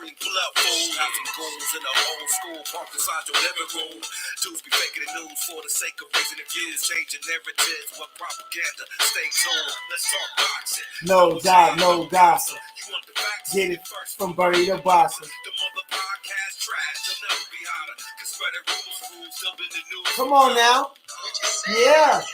street, pull up, fool. Have some goons in the old school, park inside your living room. Dudes be faking the news for the sake of raising the views, changing narratives with propaganda. Stay tuned, let's talk boxing. No job, no gossip. You want the facts? Get it first from Bernie the Boxer. The mother podcast trash, they'll never be hotter. Cause spreading rules, still in the news. Come on now. Yeah.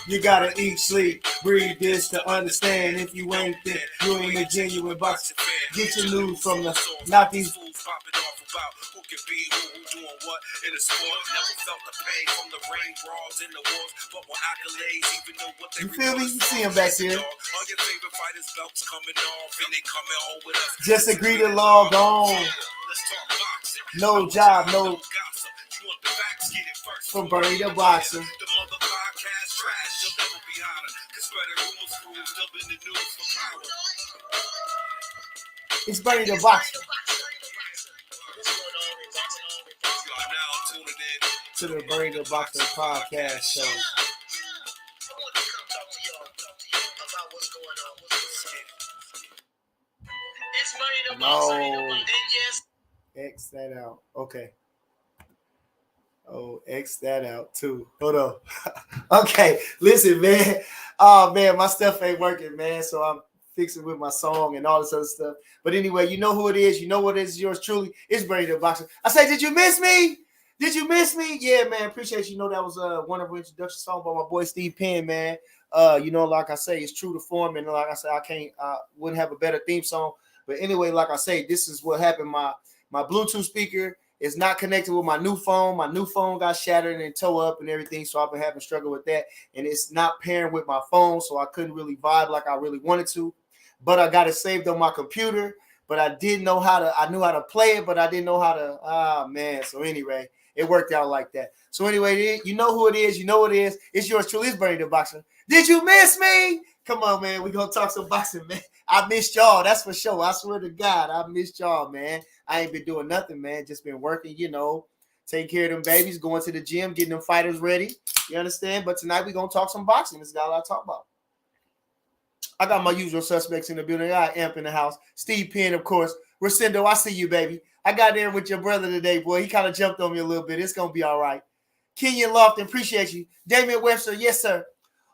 You gotta eat, sleep, breathe this to understand. If you ain't there, you ain't a genuine boxer. Get your news from the, not these fools popping off about who can be who doing what in the sport. Never felt the pain from the rain, brawls in the wars, but with accolades, even though what they. You feel me? You see him back here. All your favorite fighters' belts coming off, and they coming home with us. Just agree to log on. Let's talk boxing. No job, no gossip. You want the facts? Get it first from Bernie the Boxer. The mother podcast trash, they'll never be hotter. Cause spreading rumors, fools, still in the news for power. It's Bernie the Boxer. To the Bernie the Boxer podcast show. No. X that out. Okay. Oh, X that out too. Hold on. Okay, listen, man. Oh, man, my stuff ain't working, man. So I'm fixing with my song and all this other stuff. But anyway, you know who it is. You know what it is. Yours truly. It's Bernie the Boxer. I say, did you miss me? Did you miss me? Yeah, man. Appreciate you. You know that was one of our introduction song by my boy Steve Penn, man. You know, like I say, it's true to form, and like I said, I wouldn't have a better theme song. But anyway, like I say, this is what happened. My Bluetooth speaker is not connected with my new phone. My new phone got shattered and tore up and everything, so I've been having struggle with that. And it's not pairing with my phone, so I couldn't really vibe like I really wanted to. But I got it saved on my computer. But I knew how to play it, but I didn't know how to. Man. So anyway, it worked out like that. So anyway, you know who it is. You know what it is. It's yours truly. It's Bernie the Boxer. Did you miss me? Come on, man. We're going to talk some boxing, man. I missed y'all. That's for sure. I swear to God, I missed y'all, man. I ain't been doing nothing, man. Just been working, you know, taking care of them babies, going to the gym, getting them fighters ready. You understand? But tonight we're going to talk some boxing. This is all I talk about. I got my usual suspects in the building. I got Amp in the house. Steve Penn, of course. Rosendo, I see you, baby. I got there with your brother today, boy. He kind of jumped on me a little bit. It's going to be all right. Kenyon Lofton, appreciate you. Damian Webster, yes, sir.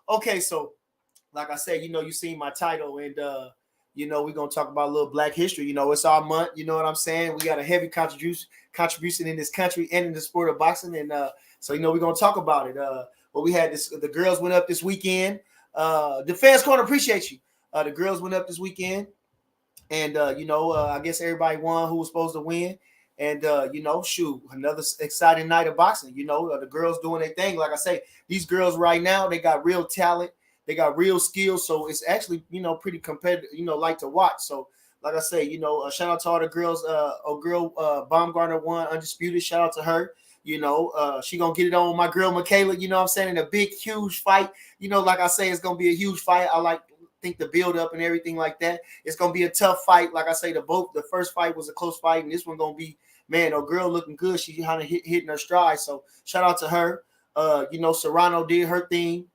Okay, so like I said, you know, you seen my title, and, you know, we're going to talk about a little Black history. You know, it's our month. You know what I'm saying? We got a heavy contribution in this country and in the sport of boxing. And so, you know, we're going to talk about it. Well, we had this. The girls went up this weekend. The Fans Corner, appreciate you. The girls went up this weekend. And, you know, I guess everybody won who was supposed to win. And, you know, shoot, another exciting night of boxing. You know, the girls doing their thing. Like I say, these girls right now, they got real talent. They got real skills. So it's actually, you know, pretty competitive, you know, like to watch. So, like I say, you know, shout out to all the girls. Baumgartner won undisputed. Shout out to her. You know, she going to get it on my girl, Michaela. You know what I'm saying? In a big, huge fight. You know, like I say, it's going to be a huge fight. I think the build up and everything like that. It's going to be a tough fight. Like I say, the first fight was a close fight, and this one going to be, man, a girl looking good. She kind of hitting her stride. So shout out to her. You know, Serrano did her thing.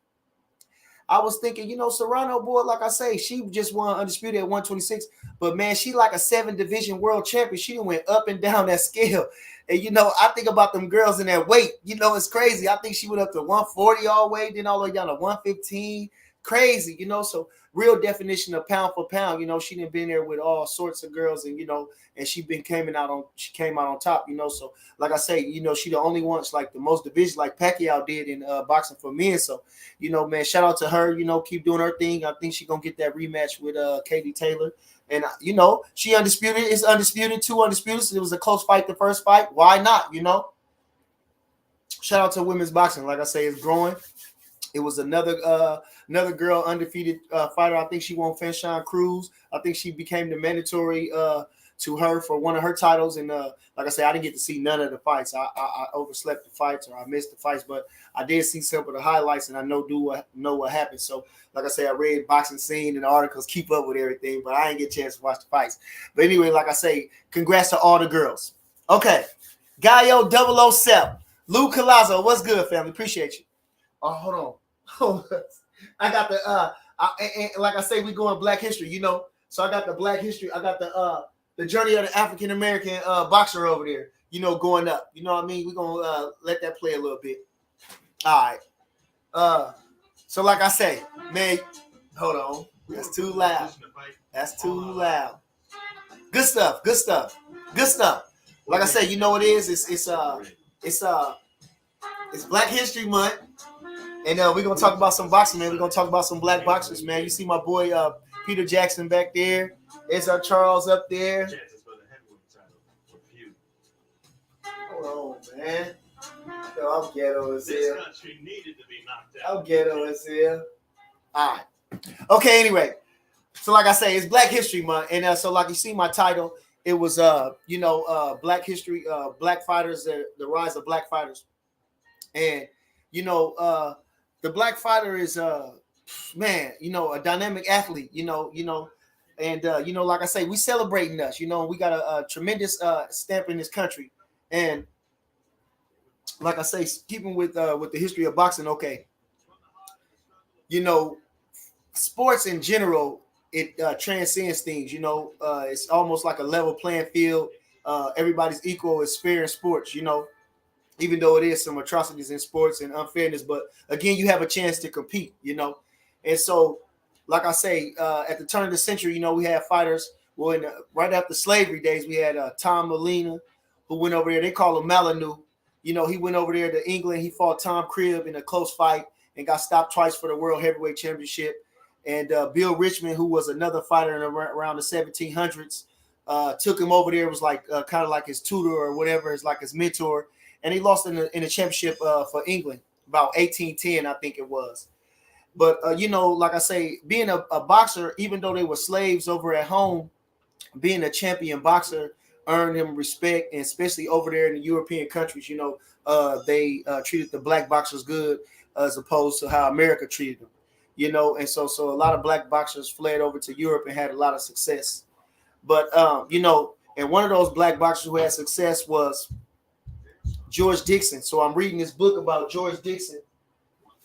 I was thinking, you know, Serrano, boy, like I say, she just won undisputed at 126. But, man, she like a 7-division world champion. She went up and down that scale. And, you know, I think about them girls in that weight. You know, it's crazy. I think she went up to 140 all the way, then all the way down to 115. Crazy, you know, so real definition of pound for pound. You know, she done been there with all sorts of girls, and you know, and she came out on top, you know. So like I say, you know, she the only one like the most division like Pacquiao did in boxing for men. So, you know, man, shout out to her, you know, keep doing her thing. I think she's gonna get that rematch with Katie Taylor. And you know, she undisputed, it's undisputed, 2 undisputed. So it was a close fight, the first fight. Why not, you know? Shout out to women's boxing, like I say, it's growing. It was another girl, undefeated fighter. I think she won Fenshawn Cruz. I think she became the mandatory to her for one of her titles. And like I said, I didn't get to see none of the fights. I overslept the fights, or I missed the fights, but I did see some of the highlights, and I know what happened. So like I say, I read Boxing Scene and the articles, keep up with everything, but I didn't get a chance to watch the fights. But anyway, like I say, congrats to all the girls. Okay, Gallo 007, Lou Colazzo, what's good, family? Appreciate you. Oh, hold on. I got the and like I say, we going Black history, you know. So I got the Black History. I got the journey of the African American boxer over there. Going up. You know what I mean? We're gonna let that play a little bit. All right. So like I say, man, hold on. That's too loud. That's too loud. Good stuff. Good stuff. Good stuff. Like I say, you know what it is? It's Black History Month, and we're gonna talk about some boxing, man. We're gonna talk about some black boxers, man. You see my boy Peter Jackson back there. There's our Charles up there. Hold on, man. Yo, I'm ghetto as hell. I'm ghetto as hell. All right. Okay. Anyway, so like I say, it's Black History Month, and so like you see my title, it was Black History, Black Fighters, the rise of Black Fighters, and the Black fighter is man, a dynamic athlete, and like I say, we celebrating us, we got a tremendous stamp in this country, and like I say, keeping with the history of boxing, okay, sports in general, it transcends things. It's almost like a level playing field. Everybody's equal. It's fair in sports. Even though it is some atrocities in sports and unfairness, but again, you have a chance to compete. And so, like I say, at the turn of the century, we had fighters. Well, right after slavery days, we had Tom Molina, who went over there. They call him Malinu. He went over there to England. He fought Tom Cribb in a close fight and got stopped twice for the World Heavyweight Championship. And Bill Richmond, who was another fighter in around the 1700s, took him over there. It was like kind of like his tutor or whatever, it's like his mentor. And he lost in the championship for England, about 1810, I think it was. But, like I say, being a boxer, even though they were slaves over at home, being a champion boxer earned him respect, and especially over there in the European countries, they treated the black boxers good as opposed to how America treated them. And so a lot of black boxers fled over to Europe and had a lot of success. But, and one of those black boxers who had success was George Dixon. So I'm reading this book about George Dixon,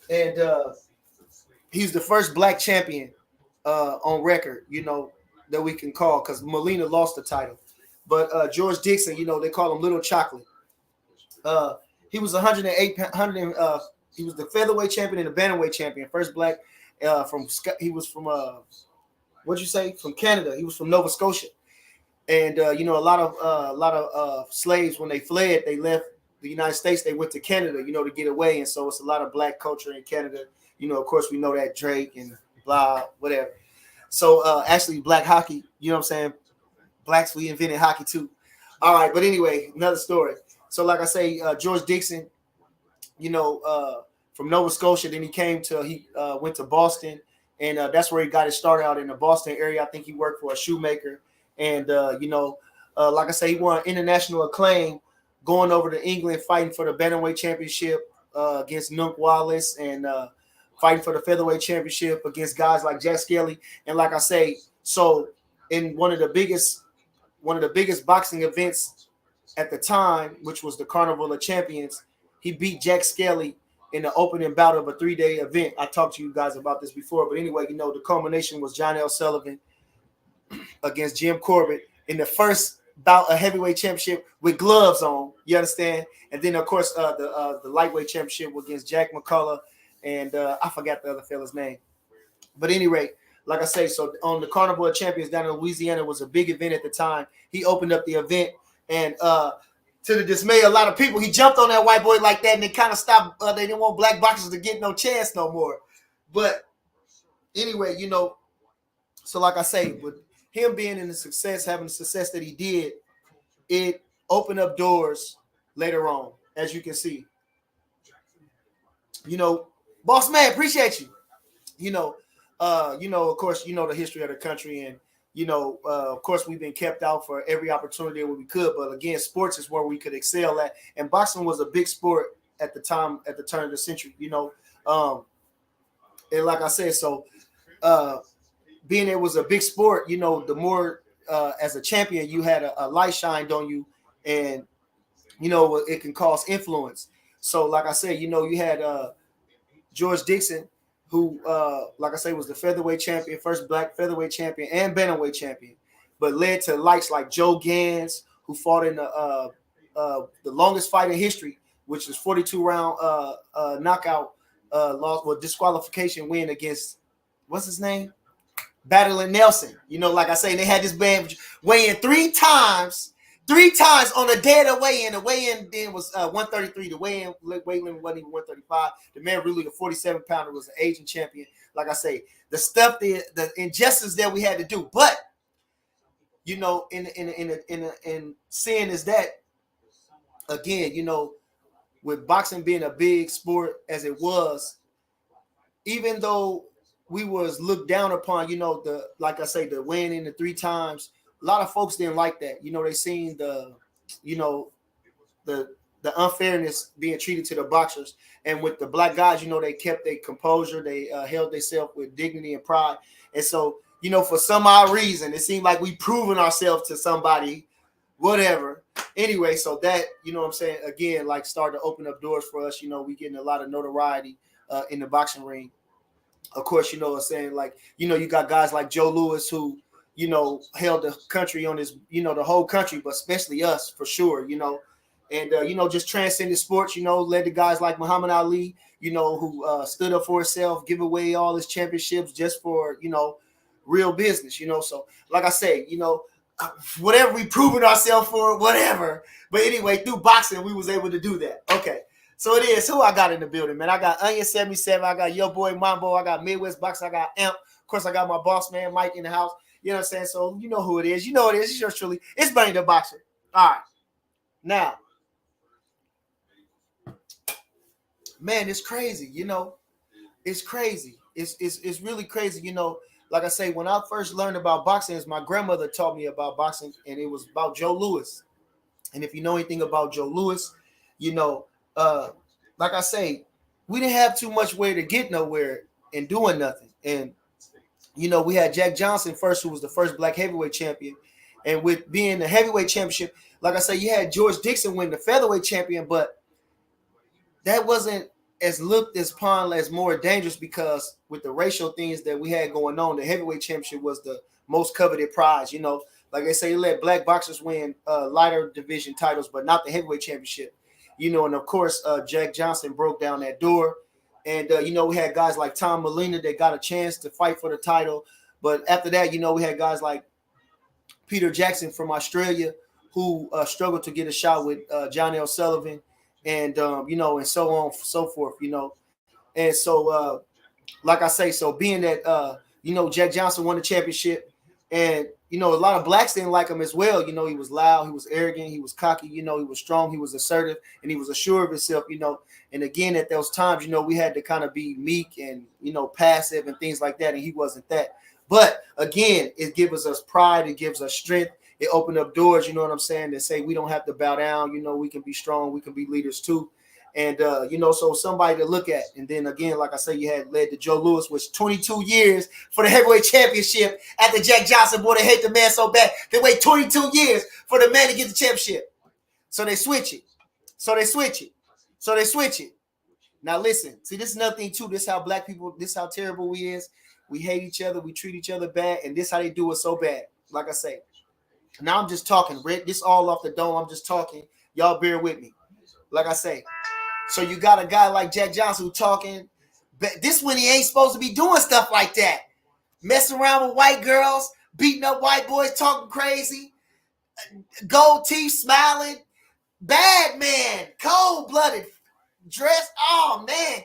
and he's the first black champion on record, that we can call, because Molina lost the title. But George Dixon, they call him Little Chocolate. He was 108, he was the featherweight champion and the bantamweight champion, first black. He was from what'd you say? From Canada. He was from Nova Scotia, and a lot of slaves, when they fled, they left the United States. They went to Canada, to get away, and so it's a lot of black culture in Canada. Of course, we know that Drake and blah whatever. So actually, black hockey. You know what I'm saying? Blacks, we invented hockey too. All right, but anyway, another story. So like I say, George Dixon, from Nova Scotia. Then he went to Boston, and that's where he got his start out in the Boston area. I think he worked for a shoemaker, and like I say, he won international acclaim going over to England, fighting for the bantamweight championship against Nunk Wallace, and fighting for the featherweight championship against guys like Jack Skelly. And like I say, so in one of the biggest boxing events at the time, which was the Carnival of Champions, he beat Jack Skelly in the opening bout of a 3-day event. I talked to you guys about this before, but anyway, the culmination was John L. Sullivan against Jim Corbett in the first bout of heavyweight championship with gloves on. You understand? And then of course the lightweight championship against Jack McCullough, and I forgot the other fella's name. But anyway, like I say, so on the Carnival of Champions down in Louisiana was a big event at the time. He opened up the event, and to the dismay of a lot of people, he jumped on that white boy like that, and they kind of stopped. They didn't want black boxers to get no chance no more. But anyway, so like I say, with him being in the success, having the success that he did, it opened up doors later on, as you can see. Boss man, appreciate you. Of course, the history of the country, and of course, we've been kept out for every opportunity where we could. But again, sports is where we could excel at, and boxing was a big sport at the time, at the turn of the century. And like I said, so being it was a big sport, the more as a champion you had a light shined on you, and it can cause influence. So like I said, you had George Dixon. who, like I say, was the featherweight champion, first black featherweight champion and bantamweight champion, but led to likes like Joe Gans, who fought in the longest fight in history, which was 42-round knockout loss or disqualification win against what's his name, Battling Nelson. Like I say, they had this band weigh in three times on the day of the weigh-in. The weigh-in then was 133. The weigh-in weight limit wasn't even 135. The man really, the 47-pounder, was an Asian champion. Like I say, the stuff, the injustice that we had to do. But in seeing is that again, with boxing being a big sport as it was, even though we was looked down upon, like I say, the winning the three times, a lot of folks didn't like that. They seen the unfairness being treated to the boxers. And with the black guys, they kept their composure. They held themselves with dignity and pride. And so, for some odd reason, it seemed like we proven ourselves to somebody, whatever. Anyway, so that, what I'm saying, again, like started to open up doors for us. We getting a lot of notoriety in the boxing ring. Of course, what I'm saying, like, you got guys like Joe Louis who, held the country on his, the whole country, but especially us for sure, and, just transcended sports, led to guys like Muhammad Ali, who stood up for himself, give away all his championships just for, real business, So, like I say, whatever we proven ourselves for, whatever. But anyway, through boxing, we was able to do that. Okay. So it is. Who I got in the building, man? I got Onion 77. I got your boy Mambo. I got Midwest Boxing. I got Amp. Of course, I got my boss man Mike in the house. You know what I'm saying? So you know who it is. You know it is. It's yours truly. It's Bunny the Boxer. All right. Now, man, it's crazy. It's crazy. It's really crazy. Like I say, when I first learned about boxing, my grandmother taught me about boxing, and it was about Joe Louis. And if you know anything about Joe Louis, like I say, we didn't have too much way to get nowhere and doing nothing. And, we had Jack Johnson first, who was the first black heavyweight champion. And with being the heavyweight championship, like I say, you had George Dixon win the featherweight champion, but that wasn't as looked as upon as more dangerous because with the racial things that we had going on, the heavyweight championship was the most coveted prize. Like they say, let black boxers win lighter division titles, but not the heavyweight championship. And of course, Jack Johnson broke down that door. And, we had guys like Tom Molina that got a chance to fight for the title. But after that, we had guys like Peter Jackson from Australia who struggled to get a shot with John L. Sullivan and, and so on, so forth, And so, like I say, so being that, Jack Johnson won the championship and, a lot of blacks didn't like him as well. He was loud, he was arrogant, he was cocky, he was strong, he was assertive, and he was assured of himself, And again, at those times, we had to kind of be meek and, passive and things like that. And he wasn't that. But again, it gives us pride. It gives us strength. It opened up doors, you know what I'm saying, that say we don't have to bow down. We can be strong. We can be leaders too. And, so somebody to look at. And then again, like I say, you had led to Joe Louis, which 22 years for the heavyweight championship after Jack Johnson, boy, they hate the man so bad. They wait 22 years for the man to get the championship. So they switch it. Now listen, see, this is another thing too. This is how black people, this is how terrible we is. We hate each other. We treat each other bad. And this is how they do it so bad. Like I say, now I'm just talking. This all off the dome. I'm just talking. Y'all bear with me. Like I say, so you got a guy like Jack Johnson who talking. This when he ain't supposed to be doing stuff like that. Messing around with white girls, beating up white boys, talking crazy, gold teeth, smiling. Bad man, cold-blooded, dressed. Oh, man,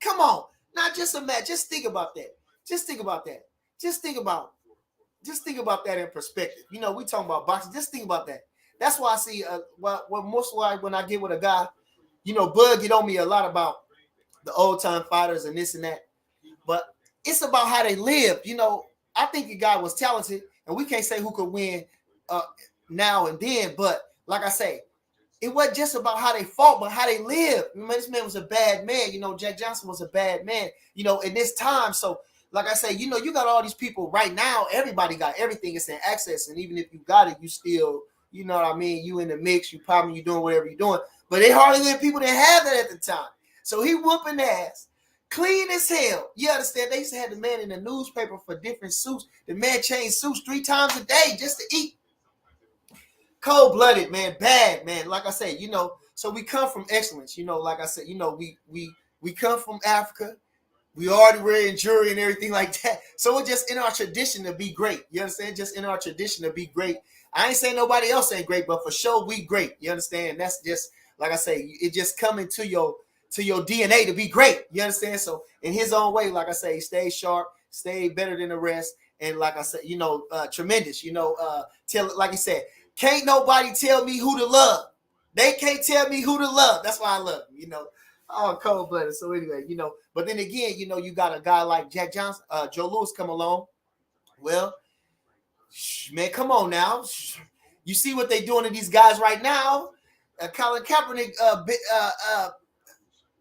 come on. Now just imagine, just think about that. Just think about that in perspective. We talking about boxing. Just think about that. That's why I see, most why when I get with a guy, Bud get on me a lot about the old time fighters and this and that. But it's about how they live. I think the guy was talented, and we can't say who could win now and then. But like I say, it wasn't just about how they fought, but how they lived. This man was a bad man. Jack Johnson was a bad man, in this time. So, like I say, you got all these people right now. Everybody got everything. It's in access. And even if you got it, you still, you know what I mean? You in the mix, you doing whatever you're doing. But they hardly let people that have that at the time. So he whooping ass, Clean as hell. You understand? They used to have the man in the newspaper for different suits. The man changed suits 3 times a day just to eat. Cold-blooded, man, bad, man. Like I say, so we come from excellence. Like I said, we come from Africa. We already were in jury and everything like that. So it's just in our tradition to be great. You understand? Just in our tradition to be great. I ain't saying nobody else ain't great, but for sure we great. You understand? That's just like I say, it just coming to your DNA to be great. You understand? So in his own way, like I say, stay sharp, stay better than the rest, and like I said, tremendous. Tell like he said, can't nobody tell me who to love. They can't tell me who to love. That's why I love them. Oh, cold blooded. So anyway, but then again, you got a guy like Jack Johnson, Joe Louis come along. Well, man, come on now. You see what they doing to these guys right now. Colin Kaepernick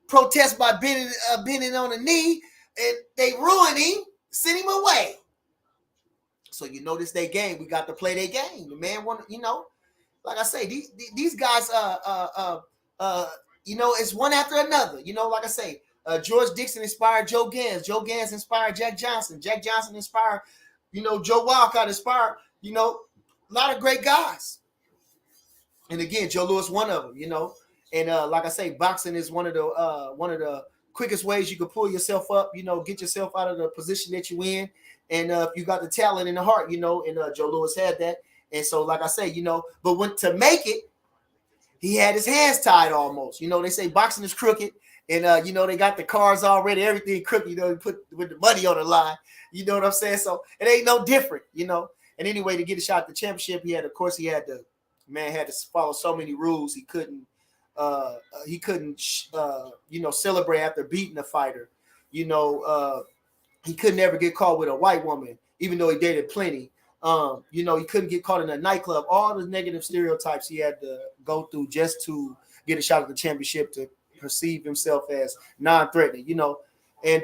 protest by bending on a knee, and they ruined him, sent him away. So this they game. We got to play their game. The man want, like I say, these guys, it's one after another. Like I say, George Dixon inspired Joe Gans. Joe Gans inspired Jack Johnson. Jack Johnson inspired, Joe Walcott inspired, a lot of great guys. And again, Joe Louis, one of them. And like I say, boxing is one of the quickest ways you can pull yourself up. Get yourself out of the position that you in. And you got the talent in the heart, and Joe Louis had that. And so, like I say, but when to make it, he had his hands tied almost. They say boxing is crooked, and they got the cars already, everything crooked. They put with the money on the line. You know what I'm saying? So it ain't no different. And anyway, to get a shot at the championship, he had to follow so many rules. He couldn't celebrate after beating a fighter. He could never get caught with a white woman, even though he dated plenty. He couldn't get caught in a nightclub. All the negative stereotypes he had to go through just to get a shot at the championship, to perceive himself as non-threatening, And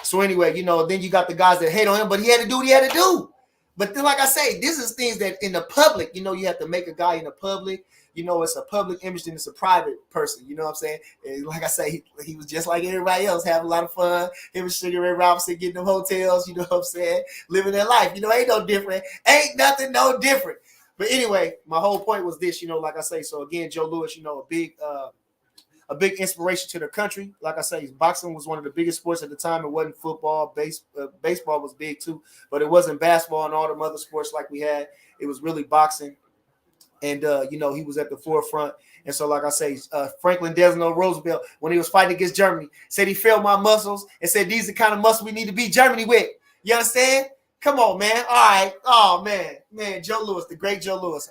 so anyway, then you got the guys that hate on him, but he had to do what he had to do. But then, like I say, this is things that in the public, you have to make a guy in the public. It's a public image and it's a private person. You know what I'm saying? And like I say, he was just like everybody else, having a lot of fun. Him and Sugar Ray Robinson getting them hotels, you know what I'm saying? Living their life. Ain't no different. Ain't nothing no different. But anyway, my whole point was this, like I say. So again, Joe Louis, a big inspiration to the country. Like I say, boxing was one of the biggest sports at the time. It wasn't football. Baseball was big too, but it wasn't basketball and all them other sports like we had. It was really boxing. And, he was at the forefront. And so, like I say, Franklin Delano Roosevelt, when he was fighting against Germany, said he felt my muscles and said, these are the kind of muscles we need to beat Germany with. You understand? Come on, man. All right. Oh, man. Joe Louis, the great Joe Louis,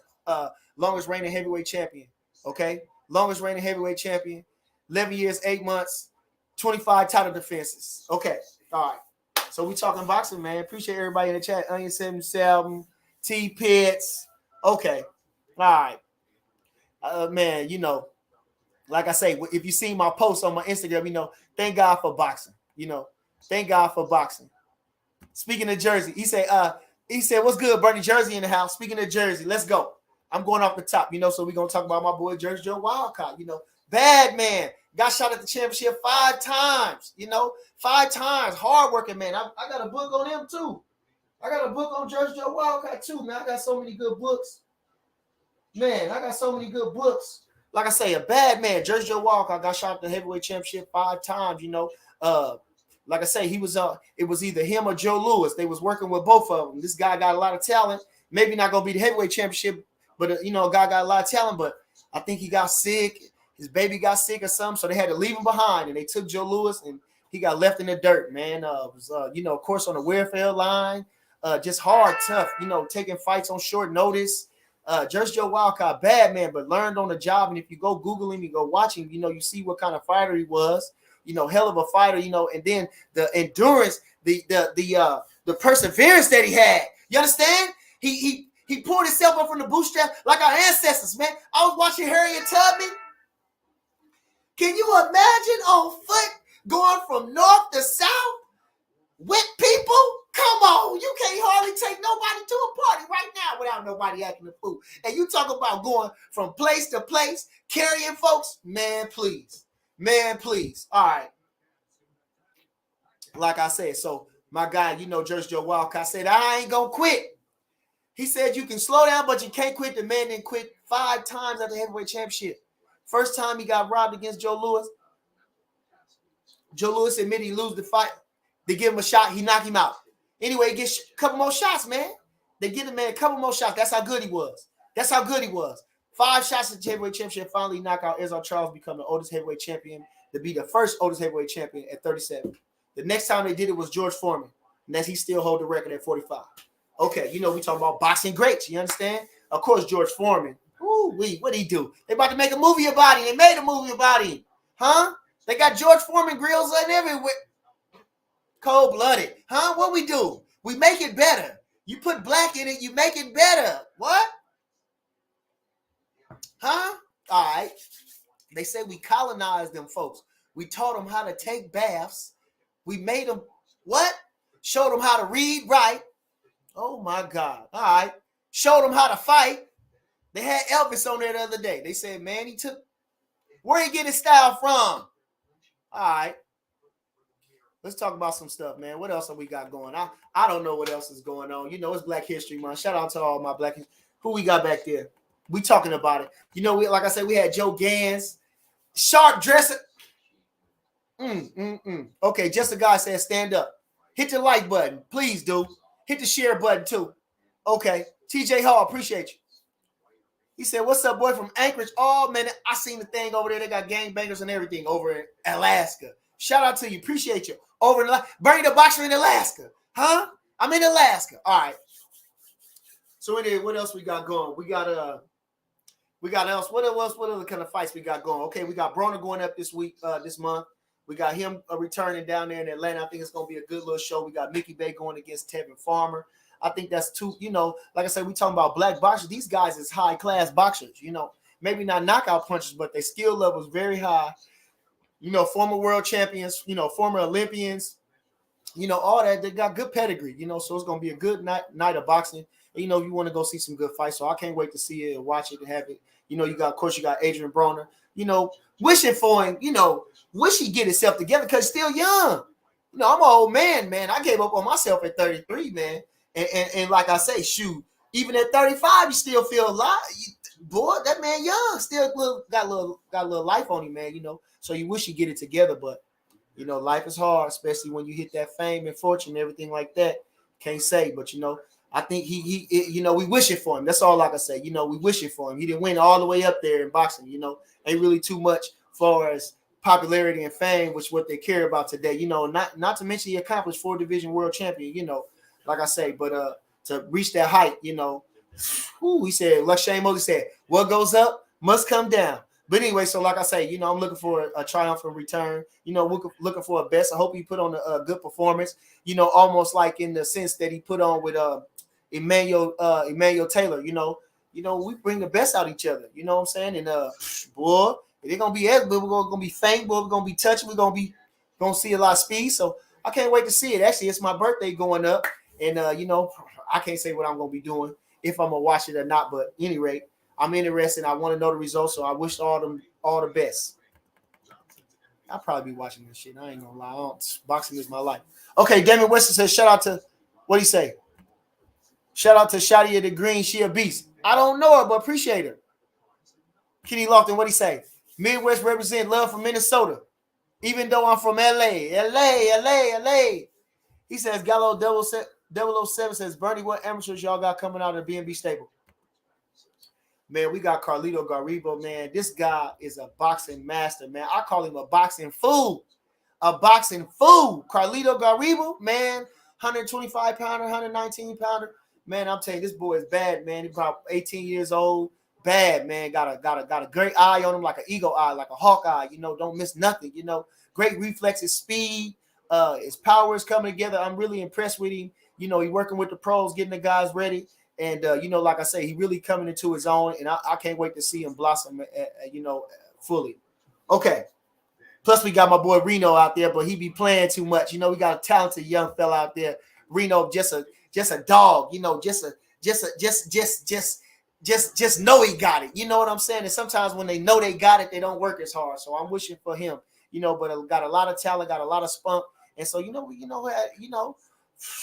longest reigning heavyweight champion. Okay? Longest reigning heavyweight champion. 11 years, 8 months, 25 title defenses. Okay. All right. So we talking boxing, man. Appreciate everybody in the chat. Onion 77, T Pitts. Okay. All right. Man, like I say, if you see my post on my Instagram, thank God for boxing. Thank God for boxing. Speaking of Jersey, he said, what's good, Bernie? Jersey in the house. Speaking of Jersey, let's go. I'm going off the top, so we're going to talk about my boy, Jersey Joe Wildcat, bad man. Got shot at the championship 5 times, 5 times. Hardworking man. I got a book on him, too. I got a book on Jersey Joe Wildcat, too, man. I got so many good books. Man, I got so many good books. Like I say, a bad man. Jersey Joe Walcott got shot at the heavyweight championship 5 times. Like I say, it was either him or Joe Louis. They was working with both of them. This guy got a lot of talent. Maybe not gonna be the heavyweight championship, but a guy got a lot of talent. But I think he got sick. His baby got sick or something, so they had to leave him behind, and they took Joe Louis, and he got left in the dirt. Man, of course, on the welfare line, just hard, tough. Taking fights on short notice. Jersey Joe Wildcat, bad man, but learned on the job. And if you go Google him, you go watch him, you see what kind of fighter he was. Hell of a fighter. And then the endurance, the perseverance that he had. You understand? He pulled himself up from the bootstrap like our ancestors, man. I was watching Harriet Tubman. Can you imagine on foot going from north to south with people? Come on, you can't hardly take nobody to a party right now without nobody acting a fool. And you talk about going from place to place, carrying folks, man, please. Man, please. All right. like I said, so my guy, Jersey Joe Wildcat said, I ain't gonna quit. He said you can slow down, but you can't quit. The man didn't quit 5 times at the heavyweight championship. First time he got robbed against Joe Louis. Joe Louis admitted he lose the fight. They give him a shot. He knocked him out. Anyway, he gets a couple more shots, man. They give the man a couple more shots. That's how good he was. 5 shots at the heavyweight championship. Finally knock out Ezra Charles, become the oldest heavyweight champion to be the first oldest heavyweight champion at 37. The next time they did it was George Foreman. And that's he still hold the record at 45. Okay, we talking about boxing greats. You understand? Of course, George Foreman. Ooh, what'd he do? They about to make a movie about him. They made a movie about him. Huh? They got George Foreman grills and everywhere. Cold-blooded. Huh? What we do? We make it better. You put black in it, you make it better. What? Huh? All right. They say we colonized them folks. We taught them how to take baths. We made them, what? Showed them how to read, write. Oh, my God. All right. Showed them how to fight. They had Elvis on there the other day. They said, man, where he get his style from? All right. Let's talk about some stuff, man. What else have we got going on? I don't know what else is going on. It's Black History Month. Shout out to all my Black History. Who we got back there? We talking about it. Like I said, we had Joe Gans. Sharp dresser. Okay, just a guy said stand up. Hit the like button. Please do. Hit the share button too. Okay. TJ Hall, appreciate you. He said, what's up, boy, from Anchorage? Oh, man, I seen the thing over there. They got gangbangers and everything over in Alaska. Shout out to you. Appreciate you. Over in Bernie the Boxer in Alaska. Huh? I'm in Alaska. All right. So anyway, what else we got going? We got else. What other kind of fights we got going? Okay, we got Broner going up this week, this month. We got him returning down there in Atlanta. I think it's going to be a good little show. We got Mickey Bay going against Tevin Farmer. I think that's two, like I said, we talking about black boxers. These guys is high-class boxers, maybe not knockout punchers, but their skill level is very high. Former world champions, former Olympians, all that. They got good pedigree, so it's going to be a good night of boxing. And, if you want to go see some good fights, so I can't wait to see it and watch it and have it. You got Adrian Broner, wishing for him, wish he get himself together because he's still young. I'm an old man. I gave up on myself at 33, man. And like I say, shoot, even at 35, you still feel alive. Boy, that man young, still got a little life on him, man, So you wish you get it together, but, life is hard, especially when you hit that fame and fortune and everything like that. Can't say, but, I think he we wish it for him. That's all I can say. We wish it for him. He didn't win all the way up there in boxing, ain't really too much far as popularity and fame, which is what they care about today. Not to mention he accomplished 4-division world champion, like I say, but to reach that height, he said, like Shane Mosley said, what goes up must come down. But anyway, so like I say, I'm looking for a triumphant return, looking for a best. I hope he put on a good performance, almost like in the sense that he put on with Emmanuel Taylor, we bring the best out of each other, you know what I'm saying? And boy, they're gonna be we're gonna be faint, boy, we're gonna be touching, we're gonna see a lot of speed. So I can't wait to see it. Actually, it's my birthday going up, and I can't say what I'm gonna be doing if I'm gonna watch it or not. But at any rate, I'm interested. I want to know the results, so I wish all the best. I'll probably be watching this shit. I ain't gonna lie. Boxing is my life. Okay, Damon Weston says, shout out to, what do you say? Shout out to Shadia the Green. She a beast. I don't know her, but appreciate her. Kenny Lofton, what do you say? Midwest represent love from Minnesota. Even though I'm from LA. He says, Gallo 007 says, Bernie, what amateurs y'all got coming out of the BNB stable? Man, we got Carlito Garribo, man. This guy is a boxing master, man. I call him a boxing fool. Carlito Garribo, man, 125-pounder, 119-pounder. Man, I'm telling you, this boy is bad, man. He's about 18 years old. Bad, man. Got a great eye on him, like an eagle eye, like a hawk eye. Don't miss nothing. Great reflexes, speed. His power is coming together. I'm really impressed with him. He working with the pros, getting the guys ready. And, like I say, he really coming into his own. And I can't wait to see him blossom, fully. Okay. Plus, we got my boy Reno out there, but he be playing too much. We got a talented young fella out there. Reno, just a dog, just know he got it. You know what I'm saying? And sometimes when they know they got it, they don't work as hard. So I'm wishing for him, but got a lot of talent, got a lot of spunk, And so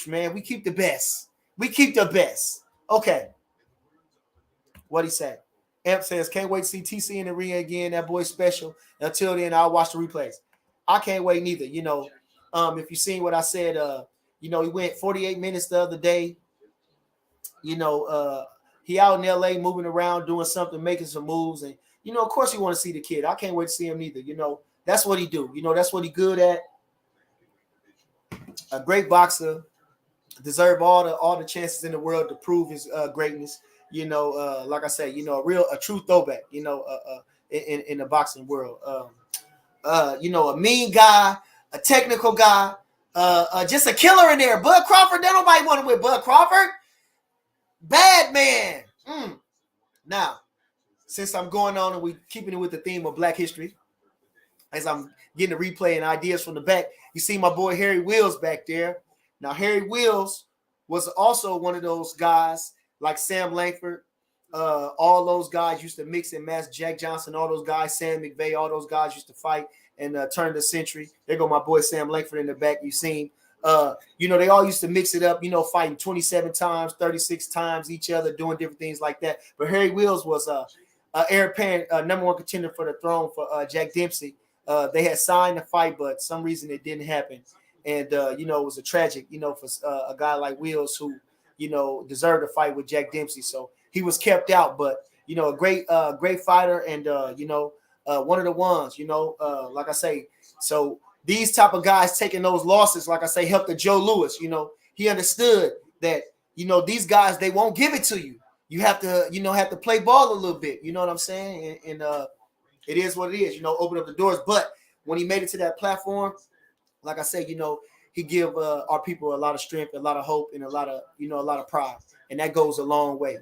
man, we keep the best. We keep the best. Okay. What he said. Amp says, can't wait to see TC in the ring again. That boy's special. Until then, I'll watch the replays. I can't wait neither. If you seen what I said, he went 48 minutes the other day. He out in LA moving around, doing something, making some moves. And, of course you want to see the kid. I can't wait to see him neither. That's what he do. That's what he good at. A great boxer. Deserve all the chances in the world to prove his greatness. Like I say, a true throwback, in the boxing world. A mean guy, a technical guy, just a killer in there. Bud Crawford, don't nobody want to win Bud Crawford. Bad man. Now, since I'm going on and we keeping it with the theme of Black history, as I'm getting a replay and ideas from the back, you see my boy Harry Wills back there. Now, Harry Wills was also one of those guys like Sam Langford. All those guys used to mix and match. Jack Johnson, all those guys, Sam McVeigh, all those guys used to fight and turn the century. There go my boy Sam Langford in the back. You seen, they all used to mix it up, fighting 27 times, 36 times each other, doing different things like that. But Harry Wills was heir apparent number one contender for the throne for Jack Dempsey. They had signed the fight, but some reason it didn't happen. And, it was a tragic, for a guy like Wills who, deserved a fight with Jack Dempsey. So he was kept out, but, a great fighter and, one of the ones, like I say. So these type of guys taking those losses, like I say, helped the Joe Louis. He understood that, these guys, they won't give it to you. You have to, play ball a little bit. You know what I'm saying? And it is what it is, open up the doors. But when he made it to that platform, like I say, he give our people a lot of strength, a lot of hope, and a lot of pride. And that goes a long way,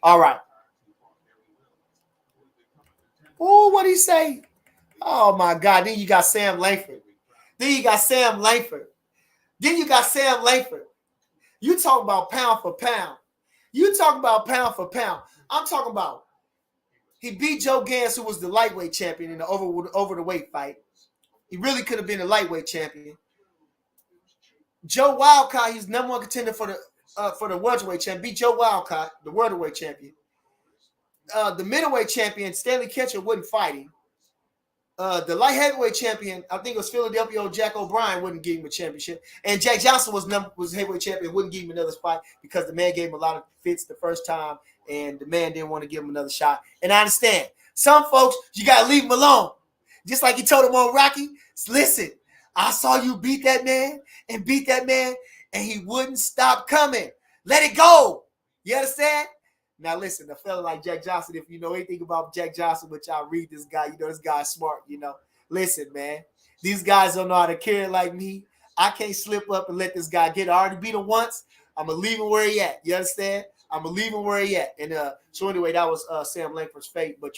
All right. Oh, what'd he say? Oh, my God. Then you got Sam Langford. You talk about pound for pound. I'm talking about he beat Joe Gans, who was the lightweight champion in the over the weight fight. He really could have been a lightweight champion. Joe Wildcat, he's number one contender for the welterweight champion. Beat Joe Wildcat, the welterweight champion. The middleweight champion, Stanley Ketchum, wasn't fighting. The light heavyweight champion, I think it was Philadelphia Jack O'Brien, wouldn't give him a championship. And Jack Johnson was heavyweight champion, wouldn't give him another fight because the man gave him a lot of fits the first time, and the man didn't want to give him another shot. And I understand. Some folks, you got to leave him alone. Just like he told him on Rocky, listen, I saw you beat that man, and he wouldn't stop coming. Let it go. You understand? Now, listen, a fella like Jack Johnson, if you know anything about Jack Johnson, which I read this guy, this guy's smart, Listen, man, these guys don't know how to carry like me. I can't slip up and let this guy get it. I already beat him once. I'm going to leave him where he at. You understand? I'm going to leave him where he at. And so anyway, that was Sam Langford's fate. But,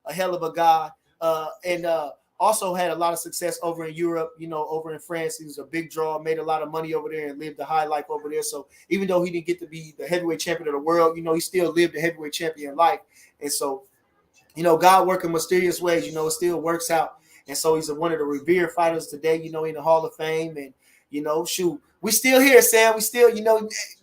a hell of a guy. And also had a lot of success over in Europe, over in France. He was a big draw, made a lot of money over there and lived a high life over there. So even though he didn't get to be the heavyweight champion of the world, he still lived a heavyweight champion life. And so, God working mysterious ways, it still works out. And so he's one of the revered fighters today, in the Hall of Fame. And, shoot, we still here, Sam. We still,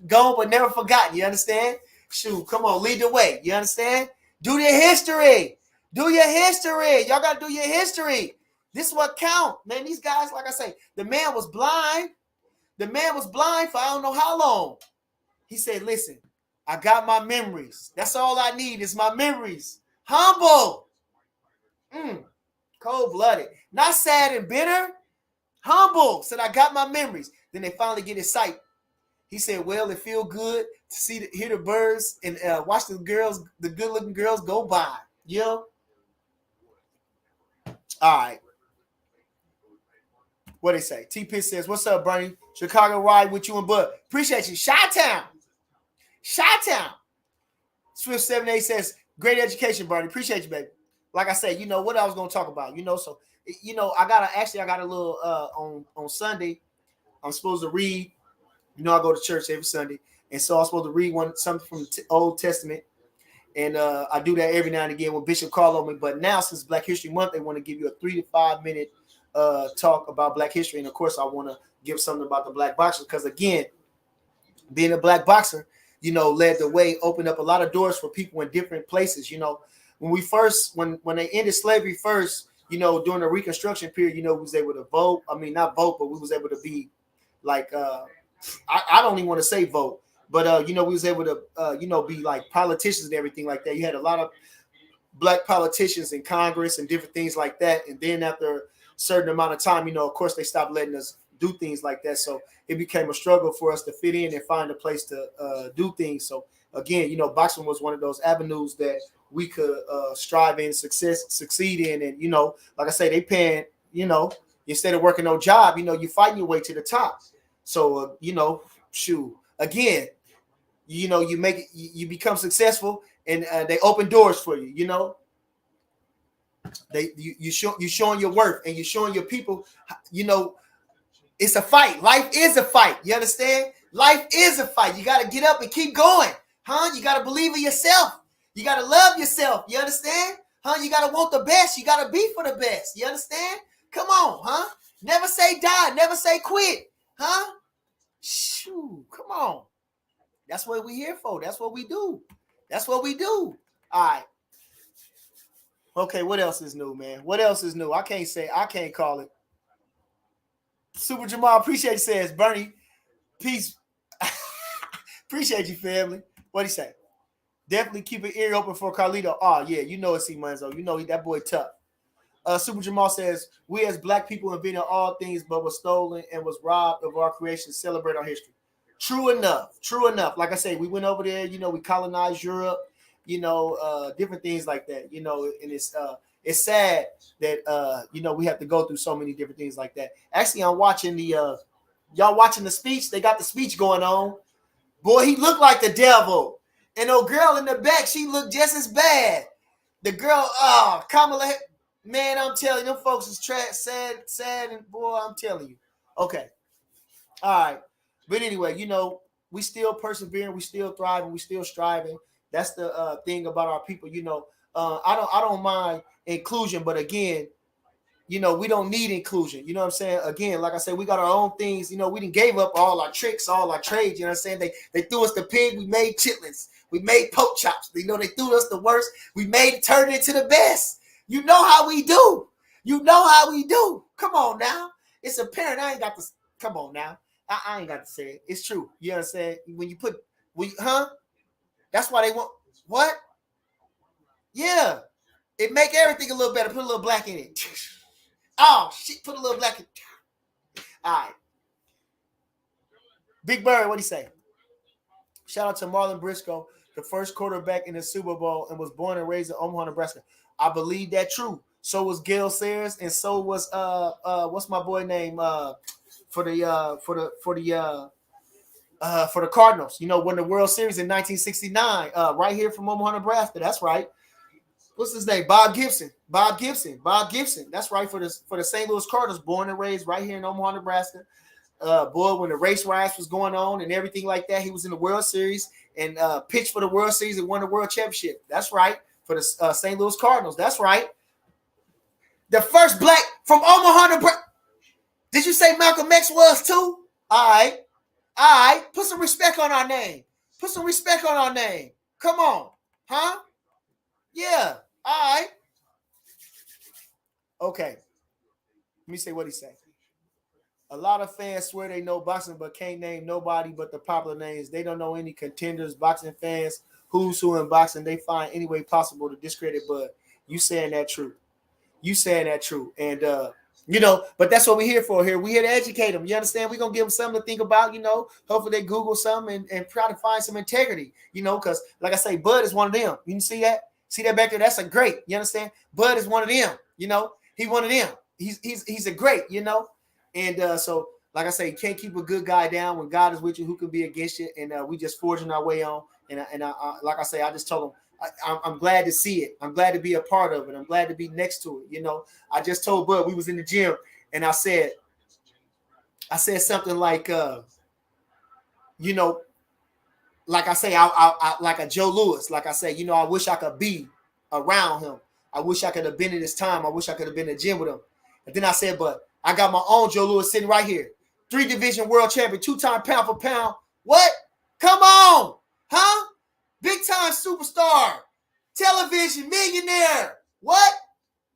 gone but never forgotten. You understand? Shoot, come on, lead the way. You understand? Do your history. Do your history. Y'all got to do your history. This is what count, man. These guys, like I say, the man was blind. The man was blind for I don't know how long. He said, listen, I got my memories. That's all I need is my memories. Humble. Cold-blooded. Not sad and bitter. Humble. Said, I got my memories. Then they finally get his sight. He said, well, it feel good to hear the birds and watch the good-looking girls go by. All right. What they say? T-Pitt says, what's up, Bernie? Chicago ride with you and Bud. Appreciate you. Chi-Town. Swift 78 says, great education, Bernie. Appreciate you, baby. Like I said, what I was going to talk about, so, I got a little, on Sunday, I'm supposed to read, I go to church every Sunday. And so I'm supposed to read something from the Old Testament. And I do that every now and again when Bishop call on me. But now, since Black History Month, they want to give you a 3 to 5 minute talk about Black history, and of course, I want to give something about the Black boxers because again, being a Black boxer, led the way, opened up a lot of doors for people in different places. When we first, when they ended slavery first, during the Reconstruction period, we was able to vote. I mean, not vote, but we was able to be like, I don't even want to say vote, but we was able to, be like politicians and everything like that. You had a lot of Black politicians in Congress and different things like that. And then after a certain amount of time, of course, they stopped letting us do things like that. So it became a struggle for us to fit in and find a place to do things. So again, boxing was one of those avenues that we could strive in, succeed in. And, like I say, they paying, instead of working no job, you fighting your way to the top. So, shoot, again, you make it, you become successful and they open doors for you, you showing your worth and you're showing your people, it's a fight. Life is a fight. You understand? Life is a fight. You got to get up and keep going. You got to believe in yourself. You got to love yourself. You understand? You got to want the best. You got to be for the best. You understand? Come on, Never say die. Never say quit. Shoo, come on. That's what we're here for. That's what we do. That's what we do. All right. Okay, what else is new, man? What else is new? I can't call it. Super Jamal, appreciate you, says Bernie. Peace. Appreciate you, family. What'd he say? Definitely keep an ear open for Carlito. Oh, yeah, it's C Manzo. That boy tough. Super Jamal says, we as Black people invented all things but was stolen and was robbed of our creation to celebrate our history. True enough. Like I say, we went over there, we colonized Europe, different things like that, and it's sad that, we have to go through so many different things like that. Actually, I'm watching y'all watching the speech. They got the speech going on. Boy, he looked like the devil. And old girl in the back, she looked just as bad. The girl, Kamala, man, I'm telling you, them folks is sad, and boy, I'm telling you. Okay. All right. But anyway, we still persevering, we still thriving, we still striving. That's the thing about our people. I don't mind inclusion, but again, we don't need inclusion. You know what I'm saying? Again, like I said, we got our own things. We didn't gave up all our tricks, all our trades. You know what I'm saying? They threw us the pig. We made chitlins. We made pork chops. They threw us the worst. We turned it into the best. You know how we do. Come on now. It's apparent. I ain't got to. Come on now. I ain't got to say it. It's true. You know what I'm saying? When you put, that's why they want, what? Yeah. It make everything a little better. Put a little black in it. Oh, shit. Put a little black in it. All right. Big Bird, what'd he say? Shout out to Marlon Briscoe, the first quarterback in the Super Bowl and was born and raised in Omaha, Nebraska. I believe that true. So was Gale Sayers, and so was what's my boy name for the Cardinals. Won the World Series in 1969, right here from Omaha, Nebraska. That's right. What's his name? Bob Gibson. That's right, for the St. Louis Cardinals, born and raised right here in Omaha, Nebraska. Boy, when the race riots was going on and everything like that, he was in the World Series and pitched for the World Series and won the World Championship. That's right, for the St. Louis Cardinals. That's right. The first Black from Omaha, Nebraska. Did you say Malcolm X was too? All right. Put some respect on our name. Come on. Huh? Yeah. All right. Okay. Let me say what he said. A lot of fans swear they know boxing but can't name nobody but the popular names. They don't know any contenders. Boxing fans, who's who in boxing, they find any way possible to discredit Bud. You saying that true. And, but that's what we're here for here. We're here to educate them. You understand? We're going to give them something to think about, Hopefully they Google something and try to find some integrity, because, like I say, Bud is one of them. You can see that? See that back there? That's a great. You understand? Bud is one of them, He one of them. He's a great, And so, like I say, you can't keep a good guy down. When God is with you, who can be against you? And we just forging our way on. And like I say, I just told him, I'm glad to see it. I'm glad to be a part of it. I'm glad to be next to it. I just told Bud, we was in the gym, and I said something like, like I say, I like a Joe Louis. Like I say, I wish I could be around him. I wish I could have been in his time. I wish I could have been in the gym with him. And then I said, but I got my own Joe Louis sitting right here. 3-division world champion, 2-time pound for pound. What? Come on. Huh? Big time superstar. Television millionaire. What?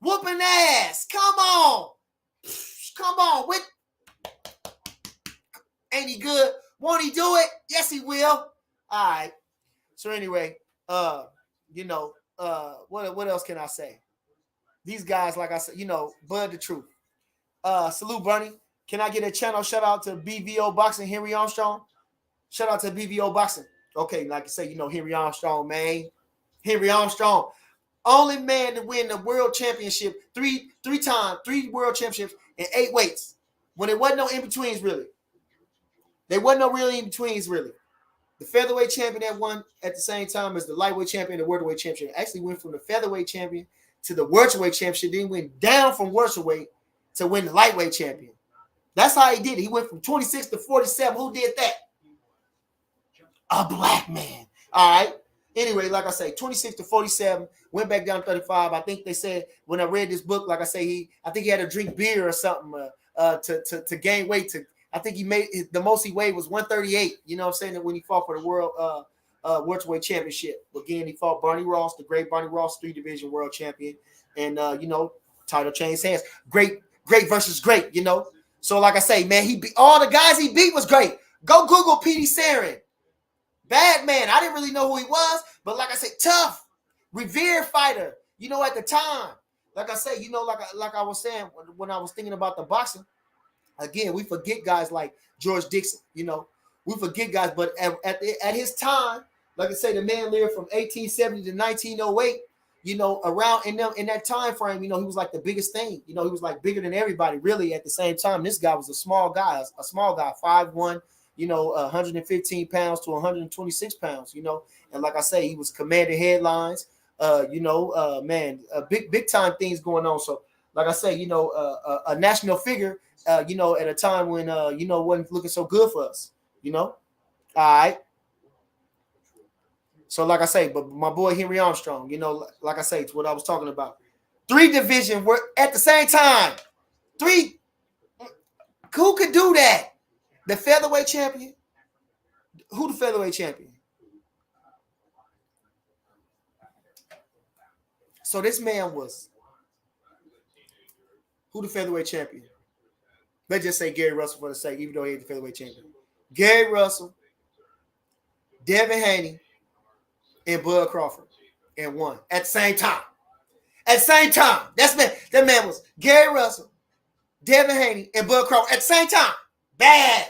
Whooping ass. Come on. Come on. What? Ain't he good? Won't he do it? Yes, he will. All right. So anyway, what else can I say? These guys, like I said, Bud the Truth. Salute, Bernie. Can I get a channel shout out to BVO Boxing, Henry Armstrong? Shout out to BVO Boxing. Okay, like I say, Henry Armstrong, man. Henry Armstrong. Only man to win the world championship three world championships in 8 weights. When there wasn't no in-betweens, really. There wasn't no really in-betweens, really. The featherweight champion that won at the same time as the lightweight champion, the welterweight champion. Actually went from the featherweight champion to the welterweight championship. Then went down from welterweight to win the lightweight champion. That's how he did it. He went from 26 to 47. Who did that? A black man. All right. Anyway, like I say, 26 to 47, went back down to 35. I think they said when I read this book, like I say, I think he had to drink beer or something to gain weight. I think he made the most he weighed was 138. You know what I'm saying? That when he fought for the world welterweight championship. Again, he fought Barney Ross, the great Barney Ross, 3-division world champion, and title changed hands. Great versus great. So like I say, man, he beat all the guys he beat was great. Go Google Petey Sarin. Bad man. I didn't really know who he was, but like I said, tough, revered fighter. At the time, like I say, like I was saying when I was thinking about the boxing. Again, we forget guys like George Dixon. We forget guys, but at his time, like I say, the man lived from 1870 to 1908. Around in that time frame, he was like the biggest thing. He was like bigger than everybody, really. At the same time, this guy was a small guy, 5'1". 115 pounds to 126 pounds, and like I say, he was commanding headlines, big time things going on. So like I say, a national figure, at a time when, wasn't looking so good for us, all right. So like I say, but my boy Henry Armstrong, like I say, it's what I was talking about. 3-division were at the same time. 3, who could do that? The featherweight champion? Who the featherweight champion? So this man was who the featherweight champion? Let's just say Gary Russell for the sake, even though he's the featherweight champion. Gary Russell, Devin Haney, and Bud Crawford, and won at the same time. At the same time. That man was Gary Russell, Devin Haney, and Bud Crawford at the same time. Bad.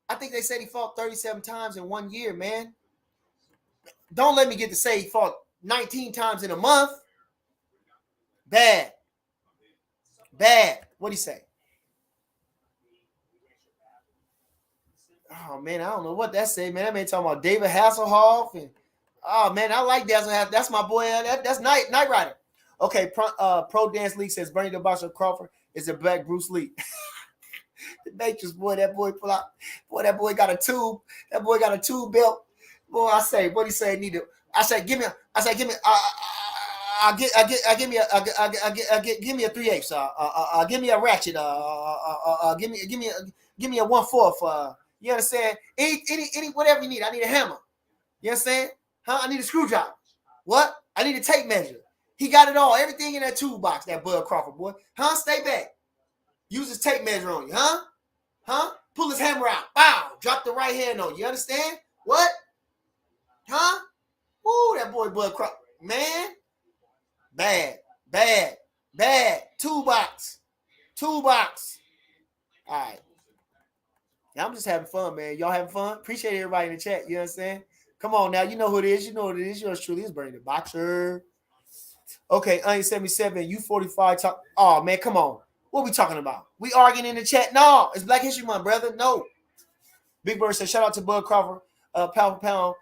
I think they said he fought 37 times in 1 year, man. Don't let me get to say he fought 19 times in a month. Bad. What'd he say? Oh, man, I don't know what that said, man. That man talking about David Hasselhoff. And, oh, man, I like Hasselhoff. That's my boy. That's Knight Rider. Okay, Pro Dance League says Bernie the Boxer Crawford is a black Bruce Lee. The Matrix, boy, that boy pull out. Boy, that boy got a tube. That boy got a tube belt. Boy, I say, what he say? Give me a 3/8. Give me a ratchet. Give me a 1/4. You understand? Any whatever you need. I need a hammer. You understand? Huh? I need a screwdriver. What? I need a tape measure. He got it all. Everything in that toolbox, that Bud Crawford boy. Huh? Stay back. Use his tape measure on you, huh? Huh? Pull his hammer out. Wow. Drop the right hand on you. You understand? What? Huh? Ooh, that boy Bud Crawford. Man. Bad. Toolbox. All right. Yeah, I'm just having fun, man. Y'all having fun? Appreciate everybody in the chat. You understand? Come on now. You know who it is. Yours truly is Bernie the Boxer. Okay, Onion 77, U45 talk. Oh, man, come on. What are we talking about? We arguing in the chat? No, it's Black History Month, brother. No. Big Bird said, shout out to Bud Crawford, pound for pound,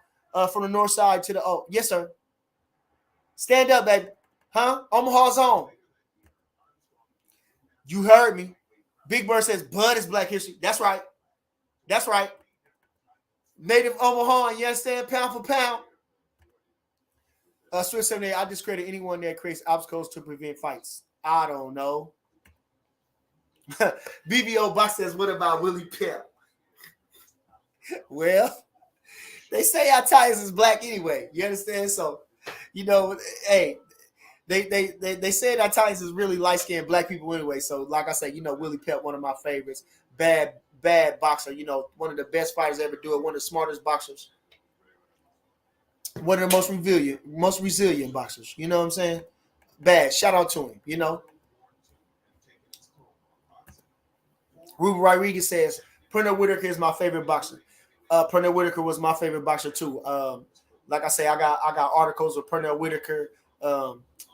from the north side to the O. Yes, sir. Stand up, baby. Huh? Omaha's on. You heard me. Big Bird says, Bud is Black History. That's right. Native Omaha, you understand? Pound for pound. Swiss 78, I discredit anyone that creates obstacles to prevent fights. I don't know. BBO Box says, what about Willie Pep? Well, they say our Tyus is black anyway. You understand? So, you know, hey, they said our Tyus is really light-skinned black people anyway. So, like I said, you know, Willie Pep, one of my favorites. Bad boxer, you know, one of the best fighters ever do it, one of the smartest boxers. One of the most resilient boxers. You know what I'm saying? Bad. Shout out to him, you know. Ruben Rodriguez says, Pernell Whitaker is my favorite boxer. Pernell Whitaker was my favorite boxer too. Like I say, I got articles of Pernell Whitaker.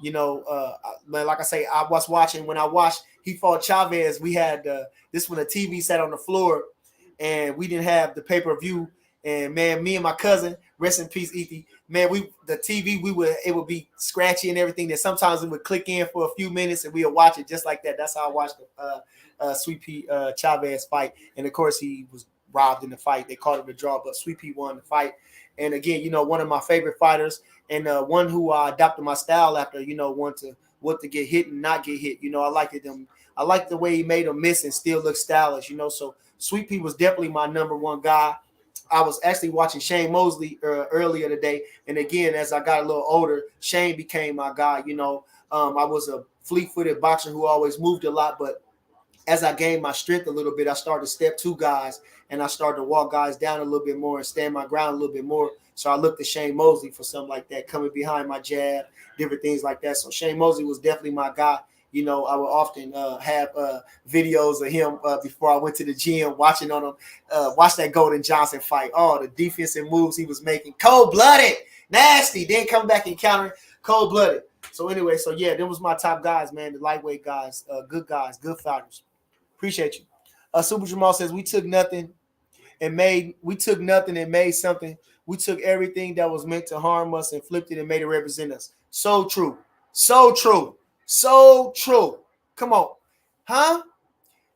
You know, like I say, I was watching when I watched he fought Chavez. We had this when the TV sat on the floor, and we didn't have the pay-per-view. And man, me and my cousin, rest in peace, Ethy. Man, the TV it would be scratchy and everything. That sometimes it would click in for a few minutes, and we would watch it just like that. That's how I watched the Sweet Pea Chavez fight. And of course, he was robbed in the fight. They called it a draw, but Sweet Pea won the fight. And again, you know, one of my favorite fighters, and one who adopted my style after, you know, what to get hit and not get hit. You know, I liked the way he made them miss and still look stylish. You know, so Sweet Pea was definitely my number one guy. I was actually watching Shane Mosley earlier today, and again, as I got a little older, Shane became my guy. You know, I was a fleet-footed boxer who always moved a lot, but as I gained my strength a little bit, I started to step to guys, and I started to walk guys down a little bit more and stand my ground a little bit more. So I looked at Shane Mosley for something like that, coming behind my jab, different things like that. So Shane Mosley was definitely my guy. You know, I would often have videos of him before I went to the gym, watching on him, watch that Golden Johnson fight. Oh, the defensive moves he was making. Cold-blooded, nasty. Then come back and counter, cold-blooded. So anyway, so yeah, them was my top guys, man, the lightweight guys, good fighters. Appreciate you. Super Jamal says, we took nothing and made something. We took everything that was meant to harm us and flipped it and made it represent us. So true. So true. So true. Come on. Huh?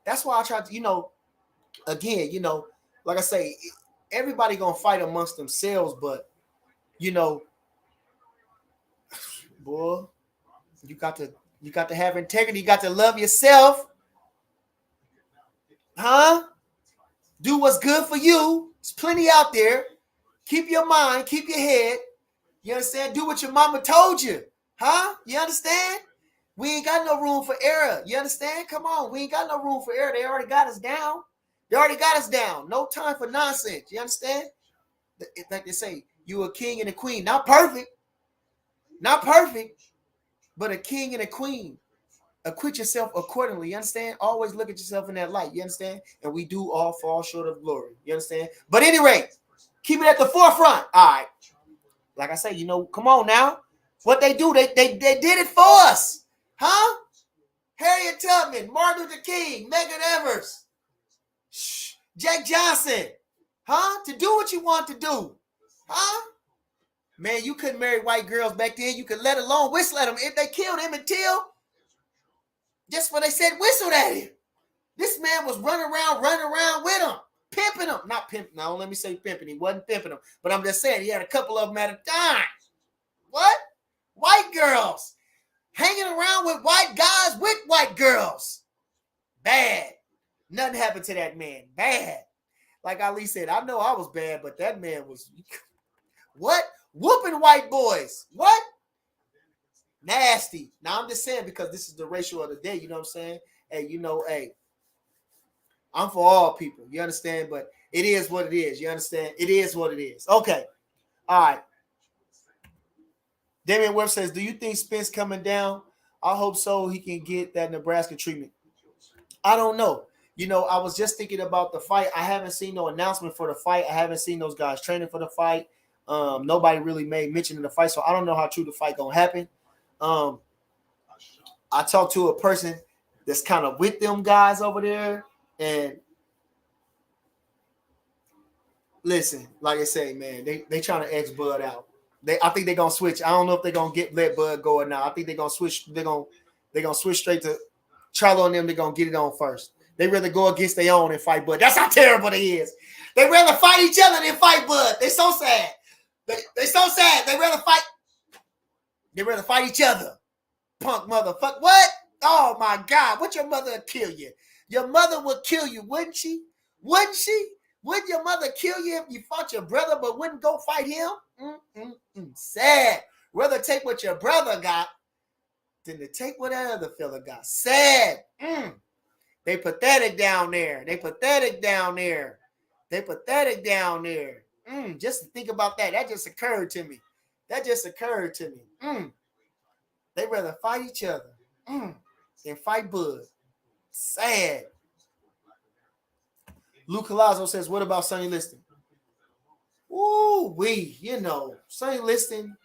That's why I try to, you know, again, you know, like I say, everybody gonna fight amongst themselves, but you know, boy, you got to have integrity, you got to love yourself. Huh? Do what's good for you. There's plenty out there. Keep your mind, keep your head. You understand? Do what your mama told you. Huh? You understand? We ain't got no room for error. You understand? Come on. We ain't got no room for error. They already got us down. No time for nonsense. You understand? Like they say, you a king and a queen. Not perfect, but a king and a queen. Acquit yourself accordingly. You understand? Always look at yourself in that light. You understand? And we do all fall short of glory. You understand? But at any rate, keep it at the forefront. All right. Like I say, you know, come on now. What they do, they did it for us. Huh? Harriet Tubman, Martin Luther King, Medgar Evers, Jack Johnson. Huh? To do what you want to do. Huh? Man, you couldn't marry white girls back then. You could let alone whistle at them. If they killed Emmett Till, just when they said whistled at him. This man was running around with them, pimping them. Not pimping. Now, let me say pimping. He wasn't pimping them. But I'm just saying he had a couple of them at a time. What? White girls. Hanging around with white guys with white girls. Bad. Nothing happened to that man. Bad. Like Ali said, I know I was bad, but that man was what? Whooping white boys. What? Nasty. Now I'm just saying because this is the ratio of the day. You know what I'm saying? Hey, you know, hey, I'm for all people. You understand? But it is what it is. You understand? It is what it is. Okay. All right. Damian Webb says, do you think Spence coming down? I hope so. He can get that Nebraska treatment. I don't know. You know, I was just thinking about the fight. I haven't seen no announcement for the fight. I haven't seen those guys training for the fight. Nobody really made mention of the fight, so I don't know how true the fight gonna happen. I talked to a person that's kind of with them guys over there, and listen, like I say, man, they trying to X Bud out. I think they're gonna switch. I don't know if they're gonna let Bud go or not. I think they're gonna switch. They're gonna switch straight to Charlo and them. They're gonna get it on first. They rather go against their own and fight Bud. That's how terrible they is. They rather fight each other than fight Bud. They're so sad. They're so sad. They rather fight each other. Punk motherfucker. What? Oh my God, what your mother would kill you? Your mother would kill you, wouldn't she? Wouldn't she? Wouldn't your mother kill you if you fought your brother but wouldn't go fight him? Sad. Rather take what your brother got than to take what that other fella got. Sad. They pathetic down there. They pathetic down there. They pathetic down there. Just to think about that. That just occurred to me. That just occurred to me. They rather fight each other than fight Bud. Sad. Luke Colazzo says, what about Sonny Liston? Ooh, Sonny Liston,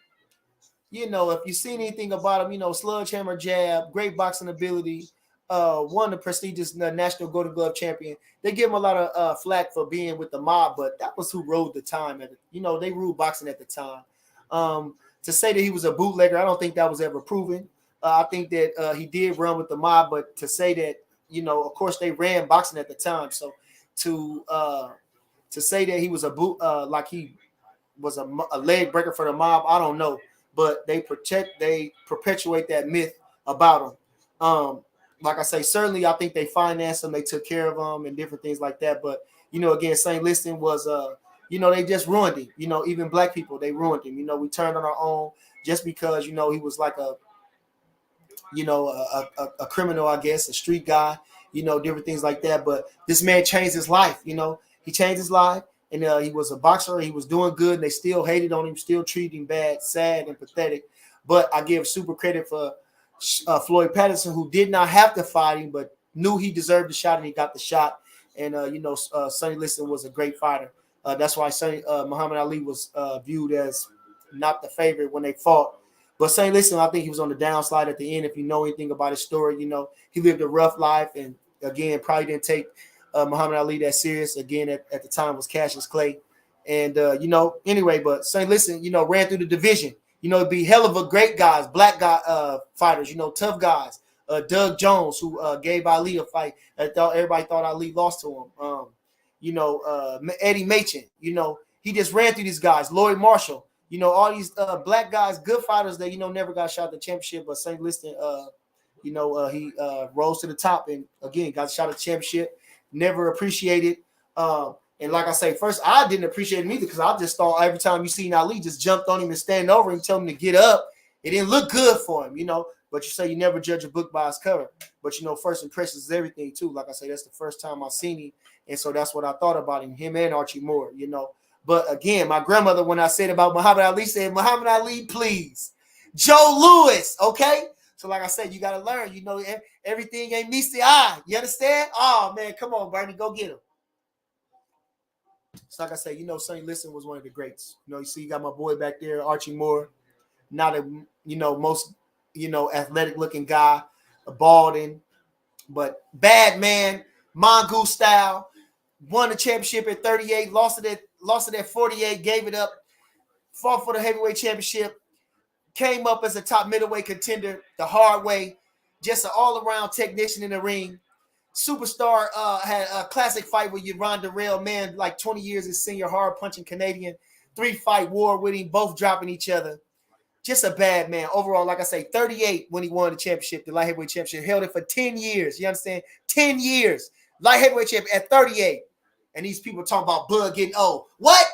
if you seen anything about him, sledgehammer jab, great boxing ability, won the prestigious National Golden Glove champion. They give him a lot of flack for being with the mob, but that was who ruled the time. They ruled boxing at the time. To say that he was a bootlegger, I don't think that was ever proven. I think that he did run with the mob, but to say that, of course they ran boxing at the time. So to say that he was like he was a leg breaker for the mob, I don't know. But they perpetuate that myth about him. Like I say, certainly I think they financed him, they took care of him and different things like that. But, again, St. Liston was, they just ruined him. Even black people, they ruined him. We turned on our own just because, he was like a criminal, I guess, a street guy, different things like that. But this man changed his life. He changed his life. And he was a boxer. He was doing good. And they still hated on him, still treated him bad, sad, and pathetic. But I give super credit for Floyd Patterson, who did not have to fight him, but knew he deserved the shot, and he got the shot. And, Sonny Liston was a great fighter. That's why Muhammad Ali was viewed as not the favorite when they fought. But Sonny Liston, I think he was on the downslide at the end. If you know anything about his story, he lived a rough life. And, again, probably didn't take Muhammad Ali that serious. Again, at the time was Cassius Clay. And, anyway, but St. Liston, ran through the division. It'd be hell of a great guys, black guy fighters, tough guys. Doug Jones, who gave Ali a fight. Everybody thought Ali lost to him. Eddie Machen, he just ran through these guys. Lloyd Marshall, all these black guys, good fighters that, never got shot at the championship. But St. Liston, he rose to the top and, again, got shot at the championship. Never appreciated. And like I say, first, I didn't appreciate him either because I just thought every time you seen Ali just jumped on him and stand over him, tell him to get up, it didn't look good for him, But you say you never judge a book by its cover. But, first impressions is everything, too. Like I say, that's the first time I seen him. And so that's what I thought about him and Archie Moore, But, again, my grandmother, when I said about Muhammad Ali, said, Muhammad Ali, please. Joe Louis, okay? So, like I said, you got to learn. Everything ain't meets the eye. You understand? Oh, man, come on, Bernie, go get him. So, like I said, Sonny Liston was one of the greats. You see, you got my boy back there, Archie Moore. Not a, most, athletic-looking guy, balding, but bad man, mongoose style. Won the championship at 38, lost it at 48, gave it up, fought for the heavyweight championship. Came up as a top middleweight contender the hard way. Just an all-around technician in the ring. Superstar had a classic fight with Ronda Rail, man, like 20 years as senior hard-punching Canadian. 3-fight war with him, both dropping each other. Just a bad man. Overall, like I say, 38 when he won the championship, the light heavyweight championship. Held it for 10 years. You understand? 10 years. Light heavyweight champion at 38. And these people talking about Bud getting old. What?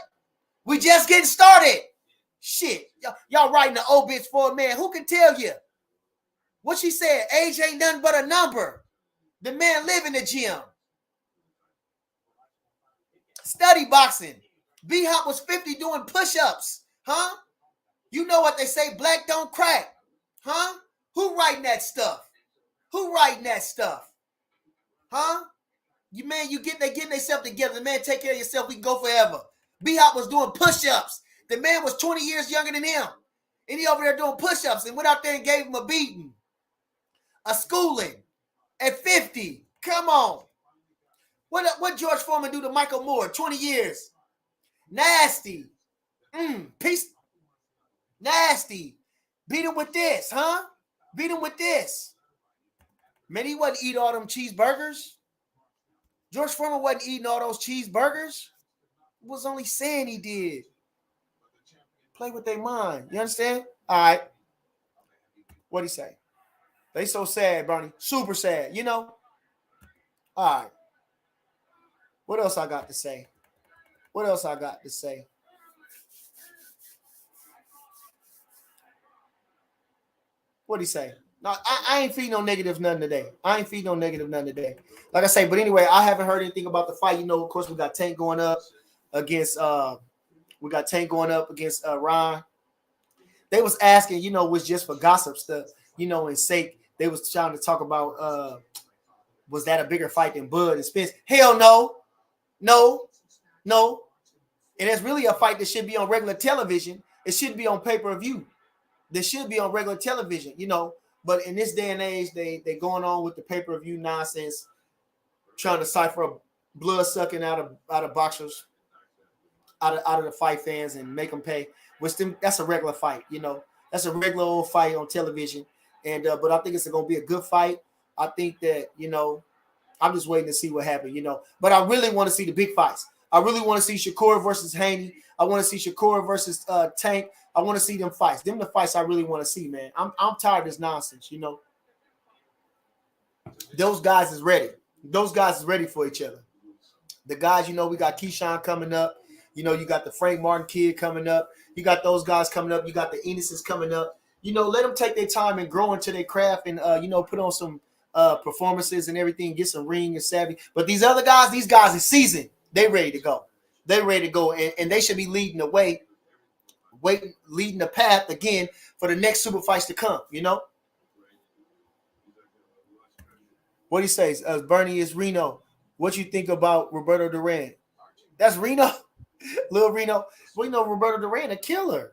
We just getting started. Shit, y'all writing the obits for a man. Who can tell you? What she said, age ain't nothing but a number. The man live in the gym. Study boxing. B-Hop was 50 doing push-ups. Huh? You know what they say, black don't crack. Huh? Who writing that stuff? Who writing that stuff? Huh? They getting themselves together. The man, take care of yourself. We can go forever. B-Hop was doing push-ups. The man was 20 years younger than him. And he over there doing push-ups and went out there and gave him a beating. A schooling. At 50. Come on. What George Foreman do to Michael Moore? 20 years. Nasty. Peace. Nasty. Beat him with this, huh? Beat him with this. Man, he wasn't eating all them cheeseburgers. George Foreman wasn't eating all those cheeseburgers. He was only saying he did. Play with their mind. You understand? All right. What'd he say? They so sad, Bernie. Super sad, you know? All right. What else I got to say? What else I got to say? What'd he say? No, I ain't feeding no negative nothing today. I ain't feeding no negative nothing today. Like I say, but anyway, I haven't heard anything about the fight. You know, of course, we got Tank going up against Ron. They was asking, you know, was just for gossip stuff, you know, and sake. They was trying to talk about was that a bigger fight than Bud and Spence? Hell no, no, no. And it's really a fight that should be on regular television. It shouldn't be on pay-per-view. They should be on regular television, you know. But in this day and age, they going on with the pay-per-view nonsense, trying to cipher blood sucking out of boxers, out of the fight fans and make them pay. That's a regular fight, you know. That's a regular old fight on television. And but I think it's going to be a good fight. I think that, you know, I'm just waiting to see what happens, you know. But I really want to see the big fights. I really want to see Shakur versus Haney. I want to see Shakur versus Tank. I want to see them fights. Them the fights I really want to see, man. I'm tired of this nonsense, you know. Those guys is ready. Those guys is ready for each other. The guys, you know, we got Keyshawn coming up. You know, you got the Frank Martin kid coming up. You got those guys coming up. You got the Enuses coming up. You know, let them take their time and grow into their craft and, you know, put on some performances and everything, get some ring and savvy. But these other guys, these guys is seasoned. They ready to go. They ready to go. And they should be leading the way, leading the path again for the next super fights to come, you know? What he says, Bernie is Reno. What you think about Roberto Duran? That's Reno, little Reno. We know Roberto Duran, a killer,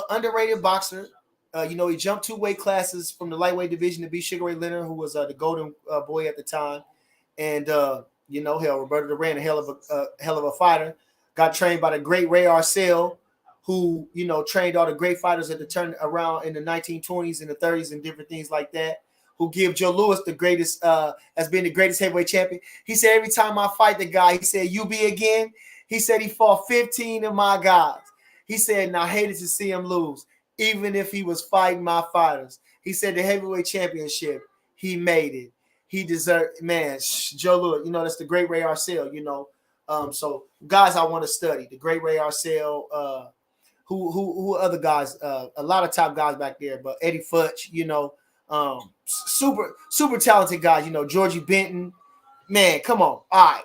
underrated boxer. You know, he jumped 2 weight classes from the lightweight division to beat Sugar Ray Leonard, who was the golden boy at the time. And you know, hell, Roberto Duran, a hell of a fighter. Got trained by the great Ray Arcel, who, you know, trained all the great fighters at the turn around in the 1920s and the 30s and different things like that. Who give Joe Louis the greatest, has been the greatest heavyweight champion. He said every time I fight the guy, he said, "You be again." He said he fought 15 of my guys. He said, and I hated to see him lose, even if he was fighting my fighters. He said the heavyweight championship, he made it. He deserved, man, Joe Louis, you know, that's the great Ray Arcel, you know. So guys I want to study, the great Ray Arcel, who other guys, a lot of top guys back there, but Eddie Futch, you know, super talented guys, you know, Georgie Benton, man, come on. All right.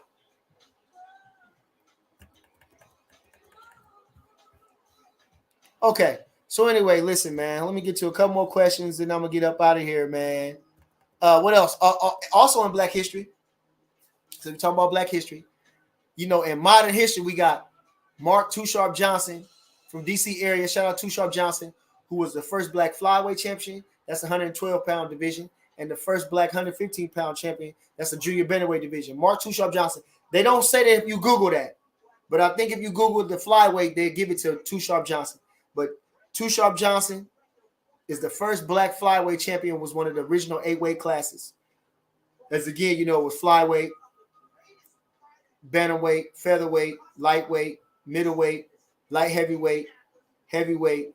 Okay. So anyway, listen, man, let me get to a couple more questions and I'm gonna get up out of here, man. What else? Also in Black history. So we're talking about Black history. You know, in modern history, we got Mark Too Sharp Johnson from DC area. Shout out Too Sharp Johnson, who was the first black flyweight champion. That's the 112-pound division. And the first black 115-pound champion. That's the junior bantamweight division. Mark Too Sharp Johnson. They don't say that if you Google that. But I think if you Google the flyweight, they give it to Too Sharp Johnson. But Too Sharp Johnson is the first black flyweight champion, was one of the original 8 weight classes. As again, you know, it was flyweight, bantamweight, featherweight, lightweight, middleweight, light heavyweight, heavyweight,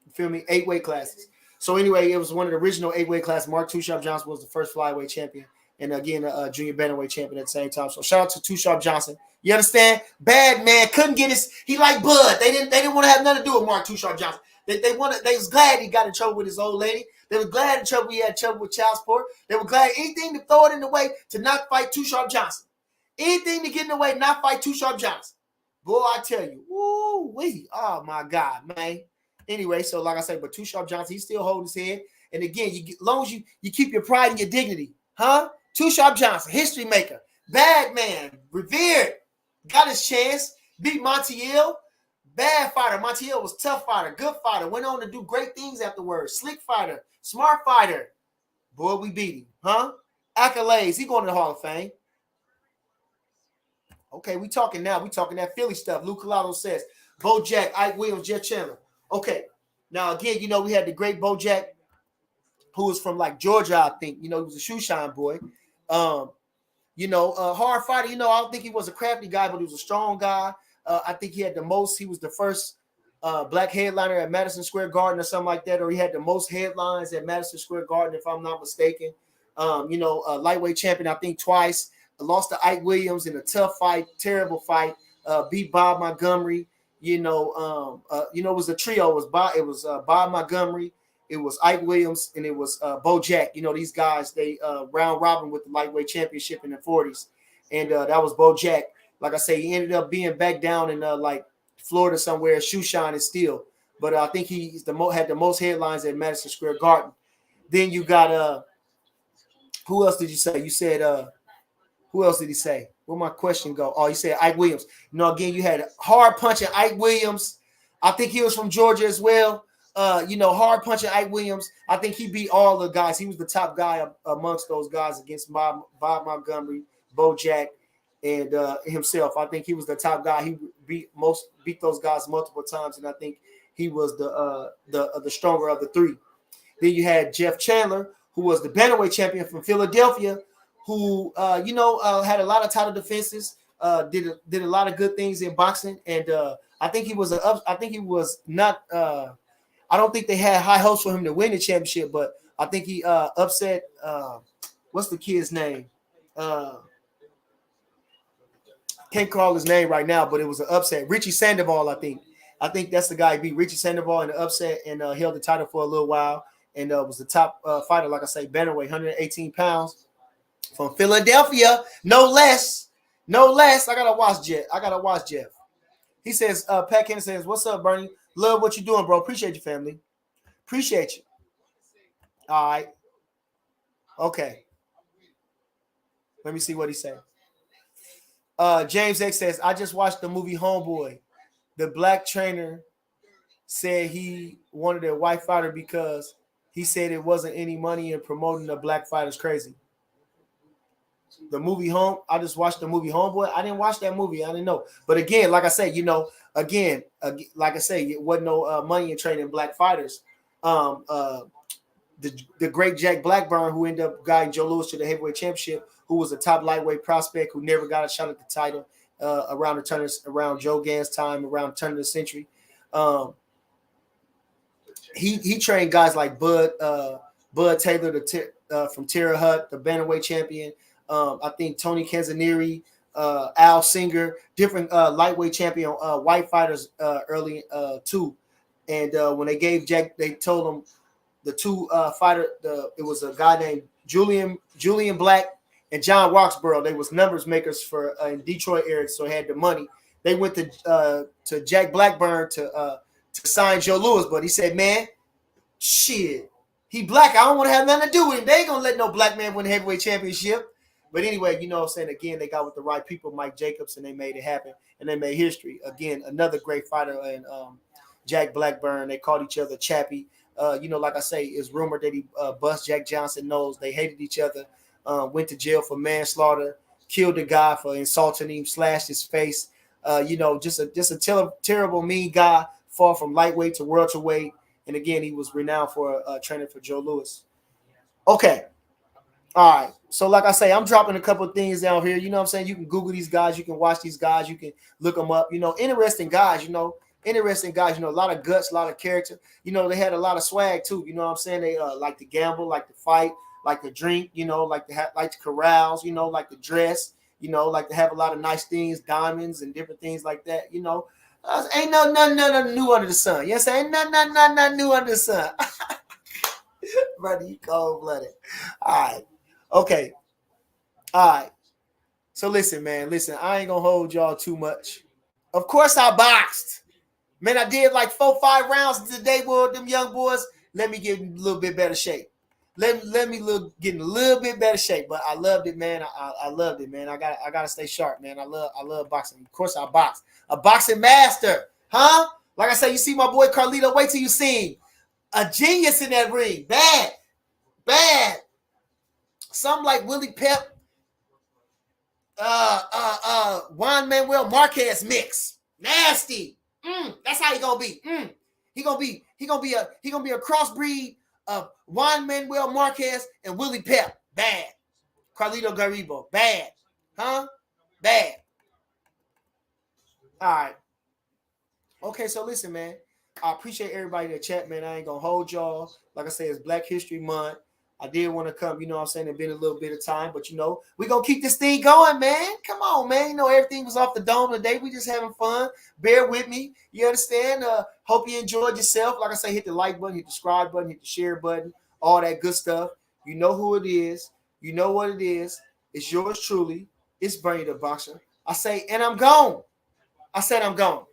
you feel me? 8 weight classes. So anyway, it was one of the original 8 weight classes. Mark Too Sharp Johnson was the first flyweight champion, and again, a junior bantamweight champion at the same time. So shout out to Too Sharp Johnson. You understand? Bad man couldn't get his. He like Bud. They didn't want to have nothing to do with Mark Too Sharp Johnson. They was glad he got in trouble with his old lady. They were glad he had trouble with child support. They were glad anything to throw it in the way to not fight Too Sharp Johnson. Anything to get in the way, not fight Too Sharp Johnson. Boy, I tell you, woo-wee. Oh my God, man. Anyway, so like I said, but Too Sharp Johnson, he's still holding his head. And again, as long as you keep your pride and your dignity, huh? Too Sharp Johnson, history maker, bad man, revered, got his chance, beat Montiel, bad fighter. Montiel was tough fighter, good fighter, went on to do great things afterwards, slick fighter, smart fighter. Boy, we beat him, huh? Accolades, he going to the Hall of Fame. Okay, we talking now. We talking that Philly stuff. Lou Collado says, Bo Jack, Ike Williams, Jeff Chandler. Okay, now again, you know, we had the great Bo Jack, who was from like Georgia, I think. You know, he was a shoe shine boy. You know, hard fighter. You know, I don't think he was a crafty guy, but he was a strong guy. I think he had the most. He was the first black headliner at Madison Square Garden or something like that, or he had the most headlines at Madison Square Garden, if I'm not mistaken. Lightweight champion, I think twice. Lost to Ike Williams in a tough fight, terrible fight. Beat Bob Montgomery. It was a trio. It was Bob Montgomery, it was Ike Williams, and it was Bo Jack. These guys, they round robin with the lightweight championship in the 40s, and that was Bo Jack. Like I say, he ended up being back down in like Florida somewhere, shoe shine and steel. But I think he's had the most headlines at Madison Square Garden. Then you got who else did you say? You said who else did he say? Where my question go? Oh, he said Ike Williams. Again, you had hard punching Ike Williams. I think he was from Georgia as well. Hard punching Ike Williams. I think he beat all the guys. He was the top guy amongst those guys against Bob Montgomery, Bo Jack, and himself. I think he was the top guy. He beat those guys multiple times, and I think he was the stronger of the three. Then you had Jeff Chandler, who was the bantamweight champion from Philadelphia, who had a lot of title defenses, did a lot of good things in boxing, and I think he was not. I don't think they had high hopes for him to win the championship, but I think he upset. What's the kid's name? Can't call his name right now, but it was an upset. Richie Sandoval, I think. I think that's the guy who beat Richie Sandoval in the upset and held the title for a little while, and was the top fighter, like I say, bantamweight, 118 pounds from Philadelphia, no less. I gotta watch Jeff. He says, Pat Kennedy says, "What's up, Bernie? Love what you're doing, bro. Appreciate you, family. Appreciate you." All right. Okay. Let me see what he said. James X says, "I just watched the movie Homeboy. The black trainer said he wanted a white fighter because he said it wasn't any money in promoting the black fighters. Crazy." The movie I just watched the movie Homeboy. I didn't watch that movie. I didn't know. But again, like I say, like I say, it wasn't no money in training black fighters. The great Jack Blackburn, who ended up guiding Joe Louis to the heavyweight championship, who was a top lightweight prospect who never got a shot at the title around Joe Gann's time, around the turn of the century. He trained guys like Bud Taylor from Terre Haute, the bantamweight champion. I think Tony Canzanieri, Al Singer, different lightweight champion white fighters early too. And when they gave Jack, they told him the two it was a guy named Julian Black and John Roxborough. They was numbers makers for in Detroit area, so they had the money. They went to Jack Blackburn to sign Joe Louis, but he said, "Man, shit, he black. I don't want to have nothing to do with him. They ain't gonna let no black man win the heavyweight championship." But anyway, what I'm saying, again, they got with the right people, Mike Jacobs, and they made it happen, and they made history. Again, another great fighter, and Jack Blackburn. They called each other Chappie. Like I say, it's rumored that he bust Jack Johnson nose. They hated each other. Went to jail for manslaughter. Killed the guy for insulting him. Slashed his face. Just a terrible, mean guy. Far from lightweight to welterweight. And again, he was renowned for training for Joe Louis. Okay. All right. So like I say, I'm dropping a couple of things down here. You know what I'm saying? You can Google these guys. You can watch these guys. You can look them up. Interesting guys, a lot of guts, a lot of character. They had a lot of swag too. You know what I'm saying? They like to gamble, like to fight, like to drink, like to carouse, like to dress, like to have a lot of nice things, diamonds and different things like that. Ain't nothing new under the sun. Yes, ain't nothing new under the sun. Brother, you cold-blooded. All right. Okay. All right. So listen, man. I ain't gonna hold y'all too much. Of course I boxed. Man, I did like 4-5 rounds today with them young boys. Let me get in a little bit better shape. Let me get in a little bit better shape. But I loved it, man. I loved it, man. I gotta stay sharp, man. I love boxing. Of course I boxed. A boxing master, huh? Like I said, you see my boy Carlito. Wait till you see him. A genius in that ring. Bad. Something like Willie Pep, Juan Manuel Marquez mix. Nasty. That's how he gonna be. He gonna be a crossbreed of Juan Manuel Marquez and Willie Pep. Bad. Carlito Garibo. Bad. Huh? Bad. All right. Okay, so listen, man. I appreciate everybody in the chat, man. I ain't gonna hold y'all. Like I said, it's Black History Month. I did want to come, you know what I'm saying? It's been a little bit of time, but you know, we gonna keep this thing going, man. Come on, man. You know, everything was off the dome today. We just having fun. Bear with me. You understand? Hope you enjoyed yourself. Like I say, hit the like button, hit the subscribe button, hit the share button, all that good stuff. You know who it is. You know what it is. It's yours truly. It's Bernie the Boxer. I say, and I'm gone. I said I'm gone.